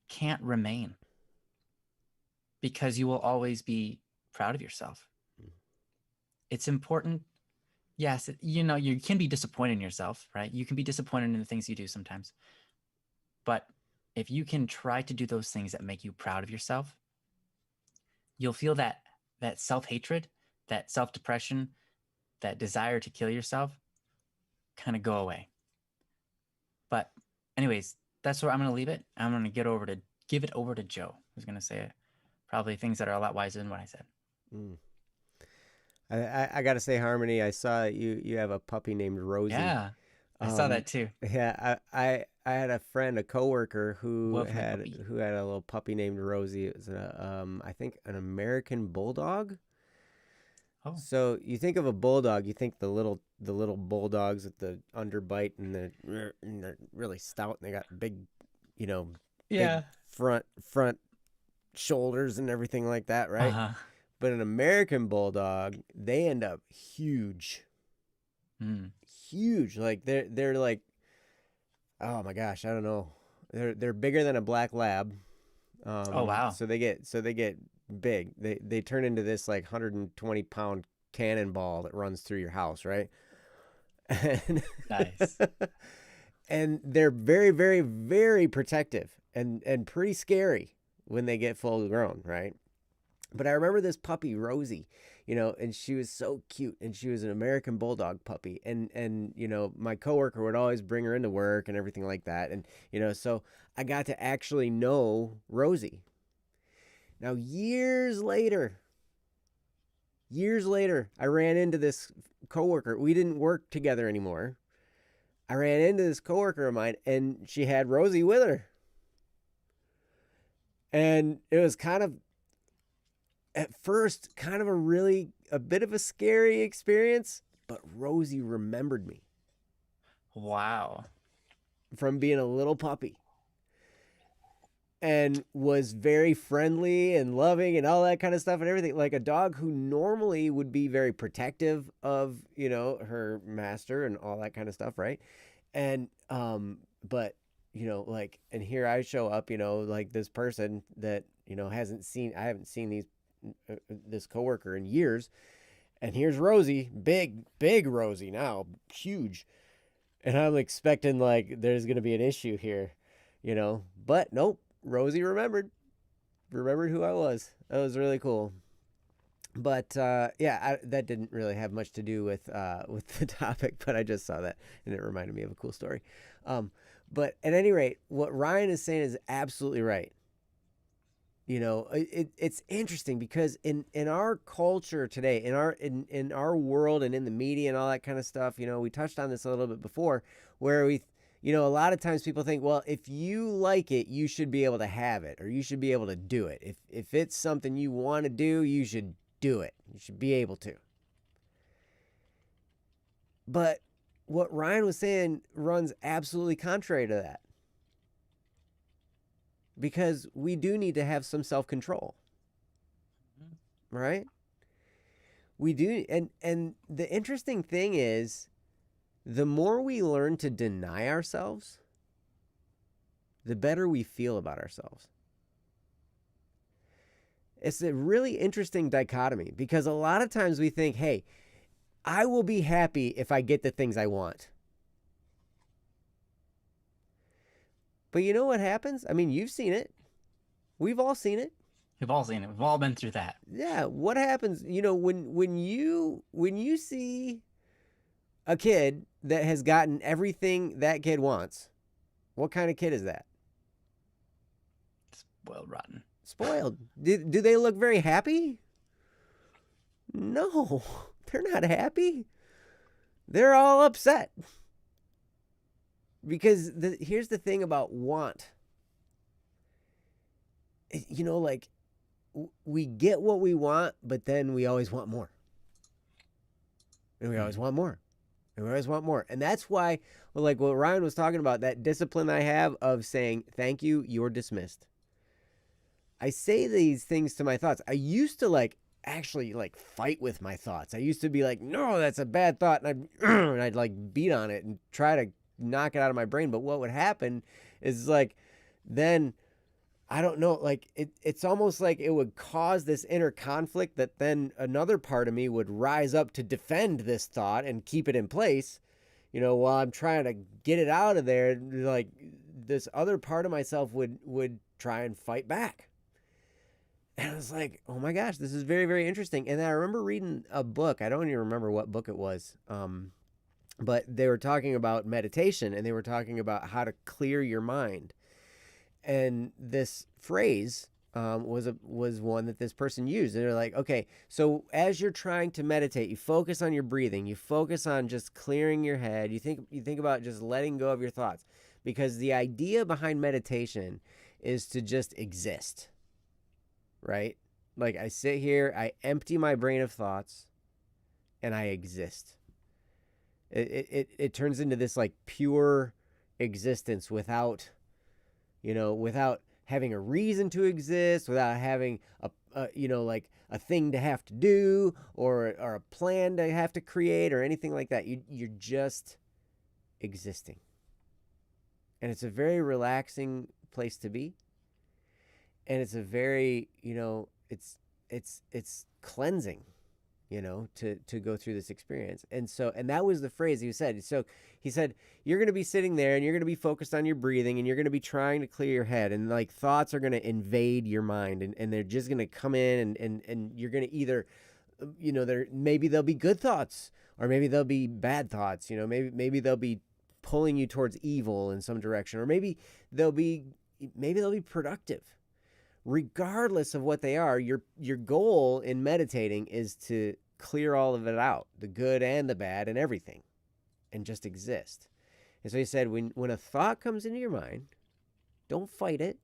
can't remain because you will always be proud of yourself. It's important. Yes, you can be disappointed in yourself, right? You can be disappointed in the things you do sometimes. But if you can try to do those things that make you proud of yourself, you'll feel that self-hatred, that self-depression, that desire to kill yourself kind of go away. But anyways, that's where I'm going to leave it. I'm going to give it over to Joe, who's going to say probably things that are a lot wiser than what I said. I got to say, Harmony, I saw you have a puppy named Rosie. Yeah, I saw that too. Yeah, I had a friend, a coworker who had a little puppy named Rosie. It was I think an American bulldog. Oh. So you think of a bulldog, you think the little bulldogs with the underbite and they're really stout and they got big, big front shoulders and everything like that, right? Uh-huh. But an American bulldog, they end up huge. Huge. Like they're like, oh my gosh, I don't know. They're bigger than a black lab. Oh wow. So they get big. They turn into this like 120-pound cannonball that runs through your house, right? And nice. and they're very, very, very protective and pretty scary when they get full grown, right? But I remember this puppy, Rosie, and she was so cute, and she was an American Bulldog puppy, and my coworker would always bring her into work and everything like that, and so I got to actually know Rosie. Now years later, I ran into this coworker. We didn't work together anymore. I ran into this coworker of mine, and she had Rosie with her, and it was kind of, at first, kind of a bit of a scary experience, but Rosie remembered me Wow. from being a little puppy and was very friendly and loving and all that kind of stuff and everything. Like a dog who normally would be very protective of, her master and all that kind of stuff, right? And, but, and here I show up, like this person that, I haven't seen this coworker in years, and here's Rosie, big Rosie now, huge, and I'm expecting like there's gonna be an issue here, but nope, Rosie remembered who I was. That was really cool. But that didn't really have much to do with the topic, but I just saw that and it reminded me of a cool story. But at any rate, what Ryan is saying is absolutely right. It's interesting because in our culture today, in our world and in the media and all that kind of stuff, we touched on this a little bit before, where a lot of times people think, well, if you like it, you should be able to have it, or you should be able to do it. If it's something you want to do, you should do it. You should be able to. But what Ryan was saying runs absolutely contrary to that. Because we do need to have some self-control, right? We do, and the interesting thing is, the more we learn to deny ourselves, the better we feel about ourselves. It's a really interesting dichotomy, because a lot of times we think, hey, I will be happy if I get the things I want. But you know what happens? I mean, you've seen it. We've all seen it. We've all seen it. We've all been through that. Yeah. What happens? When you see a kid that has gotten everything that kid wants, what kind of kid is that? Spoiled rotten. Spoiled. Do they look very happy? No, they're not happy. They're all upset. Because here's the thing about want. Like, we get what we want, but then we always want more. And we always want more. And we always want more. And that's why, like what Ryan was talking about, that discipline I have of saying, thank you, you're dismissed. I say these things to my thoughts. I used to actually fight with my thoughts. I used to be like, no, that's a bad thought. And I'd like beat on it and try to knock it out of my brain. But what would happen is then I don't know, it's almost like it would cause this inner conflict that then another part of me would rise up to defend this thought and keep it in place, while I'm trying to get it out of there. Like, this other part of myself would try and fight back. And I was like, oh my gosh, this is very, very interesting. And I remember reading a book. I don't even remember what book it was. But they were talking about meditation, and they were talking about how to clear your mind. And this phrase was one that this person used. And they're like, okay, so as you're trying to meditate, you focus on your breathing, you focus on just clearing your head, you think about just letting go of your thoughts, because the idea behind meditation is to just exist, right? Like, I sit here, I empty my brain of thoughts, and I exist. It turns into this like pure existence without having a reason to exist, without having a thing to have to do, or a plan to have to create, or anything like that. You're just existing. And it's a very relaxing place to be. And it's a very, it's cleansing. to go through this experience. And that was the phrase he said. So he said, you're going to be sitting there and you're going to be focused on your breathing and you're going to be trying to clear your head, and like thoughts are going to invade your mind, and they're just going to come in, and you're going to either, maybe they'll be good thoughts or maybe they'll be bad thoughts, maybe they'll be pulling you towards evil in some direction, or maybe they'll be productive. Regardless of what they are, your goal in meditating is to clear all of it out, the good and the bad and everything, and just exist. And so he said, when a thought comes into your mind, don't fight it.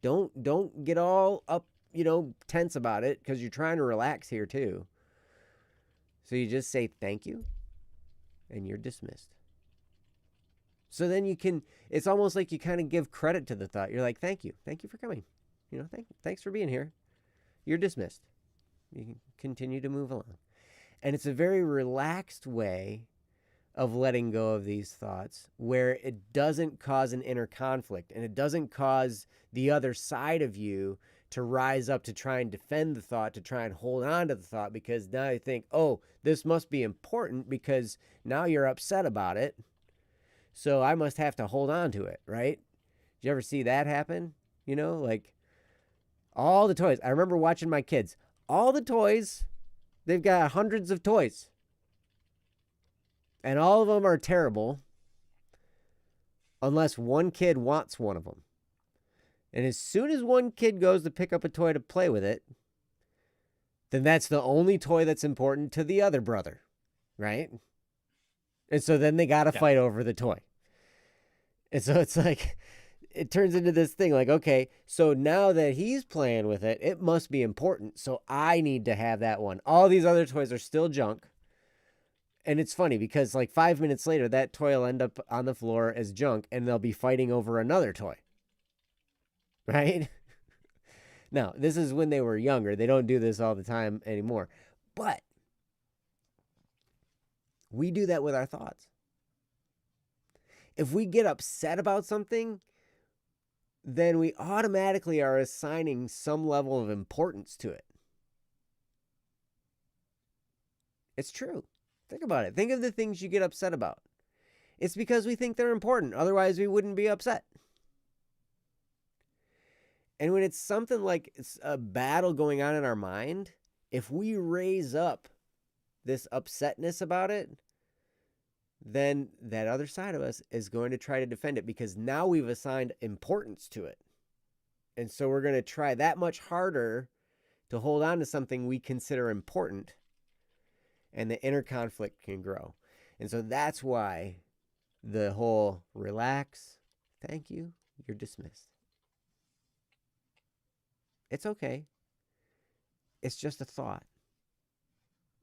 Don't get all up, tense about it, because you're trying to relax here too. So you just say thank you, and you're dismissed. So then it's almost like you kind of give credit to the thought. You're like, thank you for coming. Thanks for being here. You're dismissed. You can continue to move along. And it's a very relaxed way of letting go of these thoughts, where it doesn't cause an inner conflict, and it doesn't cause the other side of you to rise up to try and defend the thought, to try and hold on to the thought, because now you think, oh, this must be important because now you're upset about it. So I must have to hold on to it, right? Did you ever see that happen? Like all the toys. I remember watching my kids. All the toys, they've got hundreds of toys. And all of them are terrible unless one kid wants one of them. And as soon as one kid goes to pick up a toy to play with it, then that's the only toy that's important to the other brother, right? And so then they got to fight over the toy. And so it's like, it turns into this thing like, okay, so now that he's playing with it, it must be important. So I need to have that one. All these other toys are still junk. And it's funny because like 5 minutes later, that toy will end up on the floor as junk, and they'll be fighting over another toy. Right? Now, this is when they were younger. They don't do this all the time anymore. But we do that with our thoughts. If we get upset about something, then we automatically are assigning some level of importance to it. It's true. Think about it. Think of the things you get upset about. It's because we think they're important. Otherwise, we wouldn't be upset. And when it's something like it's a battle going on in our mind, if we raise up this upsetness about it, then that other side of us is going to try to defend it, because now we've assigned importance to it. And so we're going to try that much harder to hold on to something we consider important, and the inner conflict can grow. And so that's why the whole relax, thank you, you're dismissed. It's okay. It's just a thought.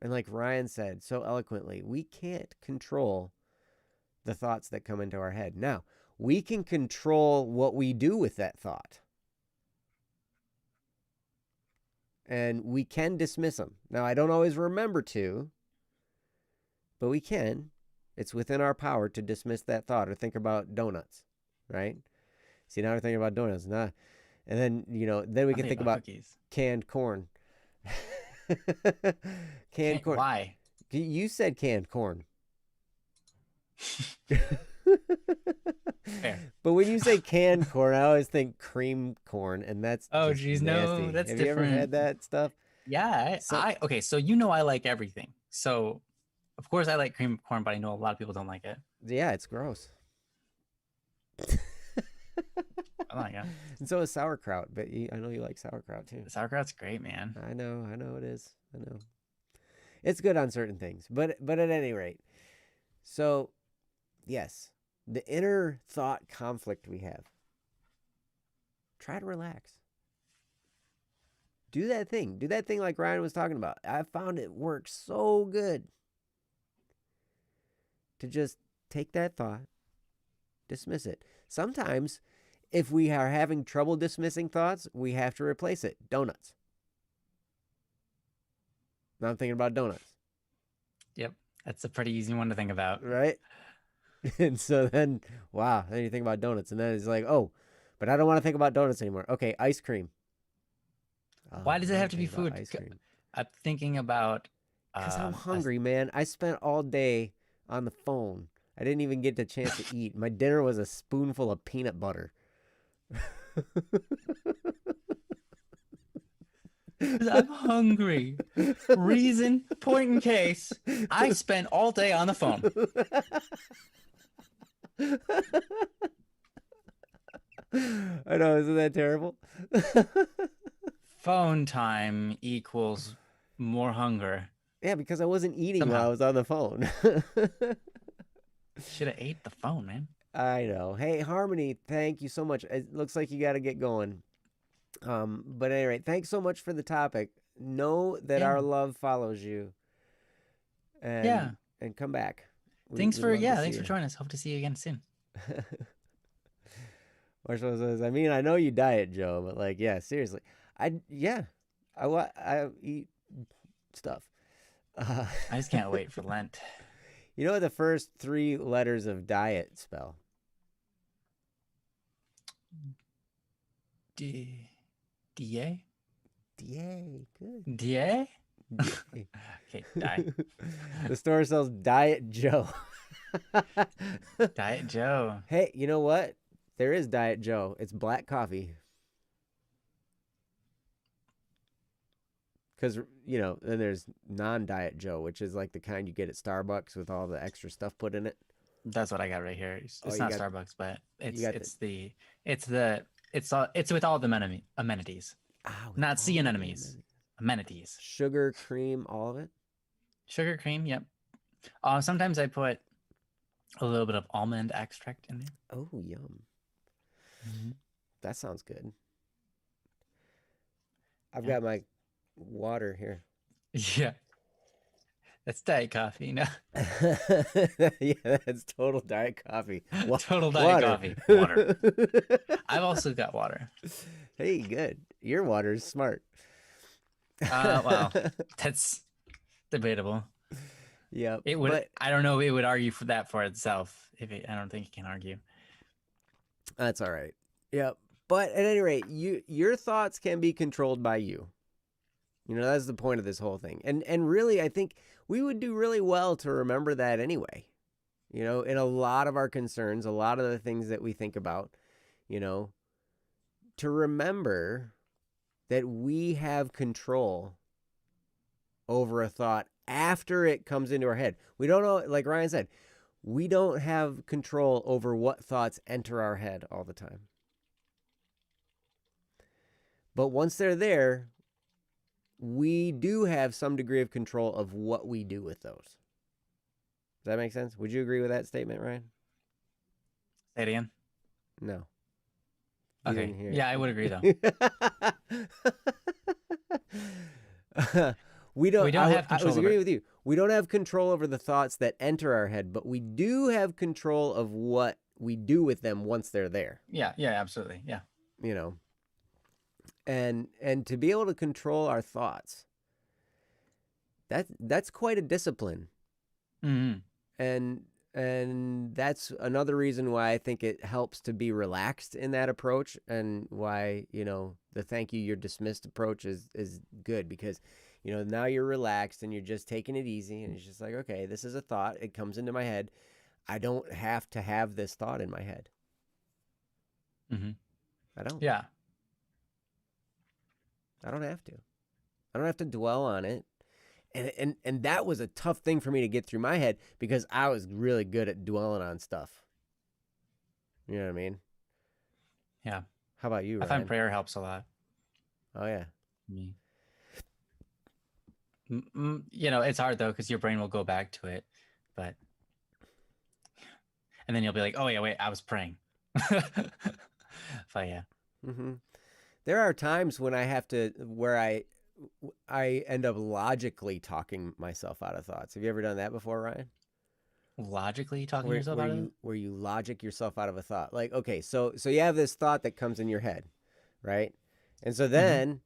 And like Ryan said so eloquently, we can't control the thoughts that come into our head. Now, we can control what we do with that thought. And we can dismiss them. Now, I don't always remember to, but we can. It's within our power to dismiss that thought or think about donuts, right? See, now we're thinking about donuts. Nah. And then, then we can think about cookies. Canned corn. Canned corn. Why? You said canned corn. Fair. But when you say canned corn, I always think cream corn, and that's geez, nasty. no, that's Have different. you ever had that stuff? Yeah, okay, so I like everything. So of course I like cream corn, but I know a lot of people don't like it. Yeah, it's gross. I like it. And so is sauerkraut, but I know you like sauerkraut too. Sauerkraut's great, man. I know it is. I know. It's good on certain things, but at any rate. So, yes, the inner thought conflict we have. Try to relax. Do that thing. Do that thing like Ryan was talking about. I found it works so good to just take that thought, dismiss it. Sometimes, if we are having trouble dismissing thoughts, we have to replace it. Donuts. Now I'm thinking about donuts. Yep. That's a pretty easy one to think about. Right? And so then, wow, then you think about donuts. And then it's like, oh, but I don't want to think about donuts anymore. Okay, ice cream. Why does it have to be think about food? Ice cream. thinking about. Because I'm a hungry, man. I spent all day on the phone. I didn't even get the chance to eat. My dinner was a spoonful of peanut butter. 'Cause I'm hungry. Reason, point in case, I spent all day on the phone. I know, isn't that terrible? Phone time equals more hunger. Yeah, because I wasn't eating while I Somehow. was on the phone. Should have ate the phone, man. I know. Hey, Harmony, thank you so much. It looks like you got to get going. But anyway, thanks so much for the topic. Know that Yeah. our love follows you, and Yeah. and come back. Thanks We'd for love to see thanks for you. joining us. Hope to see you again soon. Marshall says, I mean, I know you diet, Joe, but like, yeah, seriously, I eat stuff. I just can't wait for Lent. You know what the first 3 letters of diet spell? D-A? Yay, good. D-A? Yay. Okay, die. The store sells Diet Joe. Diet Joe. Hey, you know what? There is Diet Joe. It's black coffee. Because, you know, then there's non-Diet Joe, which is like the kind you get at Starbucks with all the extra stuff put in it. That's what I got right here. It's Oh, you not got- Starbucks, but it's got it's with all the amenities. Ah, with Not sea all the anemones. Amenities. Sugar, cream, all of it. Sugar cream, yep. Sometimes I put a little bit of almond extract in there. Oh, yum. That sounds good. I've Yeah. got my water here. Yeah. That's Diet Coffee. No. Yeah, that's total Diet Coffee. Total Diet Coffee. Water. I've also got water. Hey, good. Your water is smart. Well, that's debatable. Yep. It would. But I don't know. It would argue for that for itself. I don't think it can argue. that's all right. Yep. But at any rate, your thoughts can be controlled by you. You know, that's the point of this whole thing. And really, I think we would do really well to remember that anyway. You know, in a lot of our concerns, a lot of the things that we think about, you know, to remember that we have control over a thought after it comes into our head. We don't know, like Ryan said, we don't have control over what thoughts enter our head all the time. But once they're there, we do have some degree of control of what we do with those. Does that make sense? Would you agree with that statement, Ryan? Say it again. No. You Okay. didn't hear Yeah, I would agree though. We don't have I control was over agreeing it. with you. We don't have control over the thoughts that enter our head, but we do have control of what we do with them once they're there, Yeah. Yeah. Absolutely. Yeah. you know. And to be able to control our thoughts, that's quite a discipline. Hmm. And that's another reason why I think it helps to be relaxed in that approach, and why, you know, the thank you, you're dismissed approach is good, because, you know, now you're relaxed and you're just taking it easy, and it's just like, okay, this is a thought. It comes into my head. I don't have to have this thought in my head. Hmm. I don't. Yeah. I don't have to. I don't have to dwell on it. And that was a tough thing for me to get through my head, because I was really good at dwelling on stuff. You know what I mean? Yeah. How about you, I Ryan? find prayer helps a lot. Oh, yeah. Me. You know, it's hard though, because your brain will go back to it, and then you'll be like, oh yeah, wait, I was praying. But yeah. Mm-hmm. There are times when I have to, where I end up logically talking myself out of thoughts. Have you ever done that before, Ryan? Logically talking yourself out of it? Where you logic yourself out of a thought. Like, okay, so you have this thought that comes in your head, right? And so then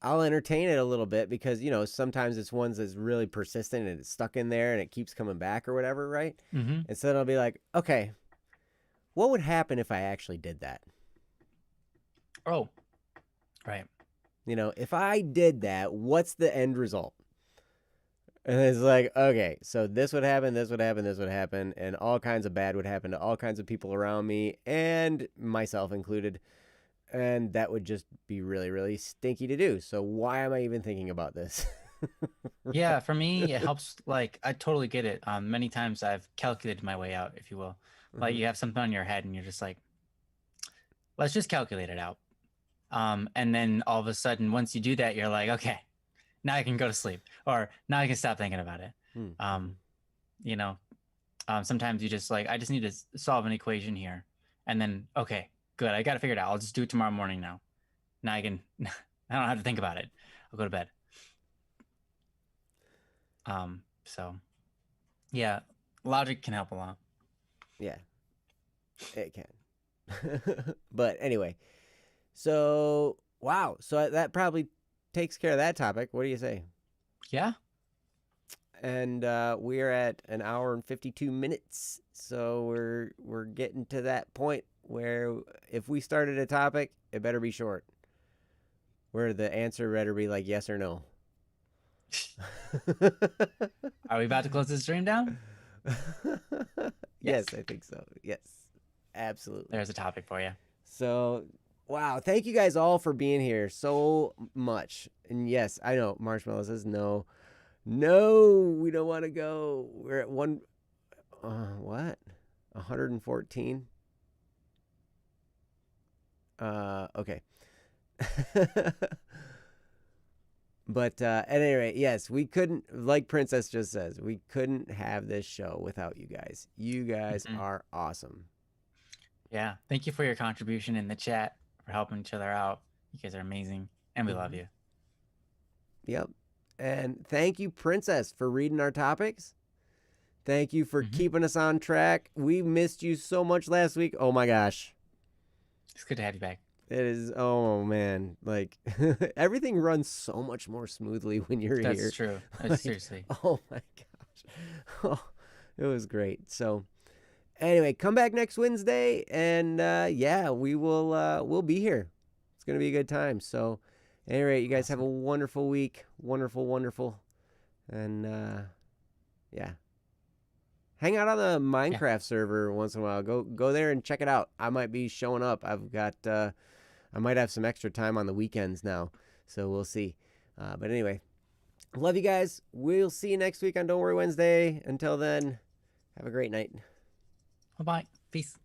I'll entertain it a little bit, because, you know, sometimes it's ones that's really persistent and it's stuck in there and it keeps coming back or whatever, right? Mm-hmm. And so then I'll be like, okay, what would happen if I actually did that? Oh, right. You know, if I did that, what's the end result? And it's like, okay, so this would happen, this would happen, this would happen, and all kinds of bad would happen to all kinds of people around me, and myself included. And that would just be really, really stinky to do. So why am I even thinking about this? Yeah, for me, it helps. Like, I totally get it. Many times I've calculated my way out, if you will. Like, you have something on your head, and you're just like, let's just calculate it out. And then all of a sudden, once you do that, you're like, okay, now I can go to sleep, or now I can stop thinking about it. Mhm. You know, sometimes you just like, I just need to solve an equation here, and then okay, good, I got to figure it out. I'll just do it tomorrow morning now. Now I can, I don't have to think about it. I'll go to bed. So yeah, logic can help a lot. Yeah, it can. But anyway, so wow, so that probably takes care of that topic. What do you say? Yeah. And we're at an hour and 52 minutes, so we're getting to that point where if we started a topic, it better be short. Where the answer better be like yes or no. Are we about to close this stream down? Yes, I think so. Yes, absolutely. There's a topic for you. So, wow, thank you guys all for being here so much. And yes, I know Marshmallow says no. No, we don't want to go. We're at what? 114? Okay. But at any rate, yes, we couldn't, like Princess just says, we couldn't have this show without you guys. You guys are awesome. Yeah. Thank you for your contribution in the chat, for helping each other out. You guys are amazing, and we love you. Yep. And thank you, Princess, for reading our topics. Thank you for keeping us on track. We missed you so much last week. Oh my gosh. It's good to have you back. It is, oh man, like everything runs so much more smoothly when you're here. That's true. Like, Seriously. Oh my gosh. Oh, it was great. So anyway, come back next Wednesday and yeah, we'll be here. It's going to be a good time. So at any rate, you guys have a wonderful week. Wonderful. And yeah. Hang out on the Minecraft server once in a while. Go there and check it out. I might be showing up. I might have some extra time on the weekends now, so we'll see. But anyway, love you guys. We'll see you next week on Don't Worry Wednesday. Until then, have a great night. Bye-bye. Peace.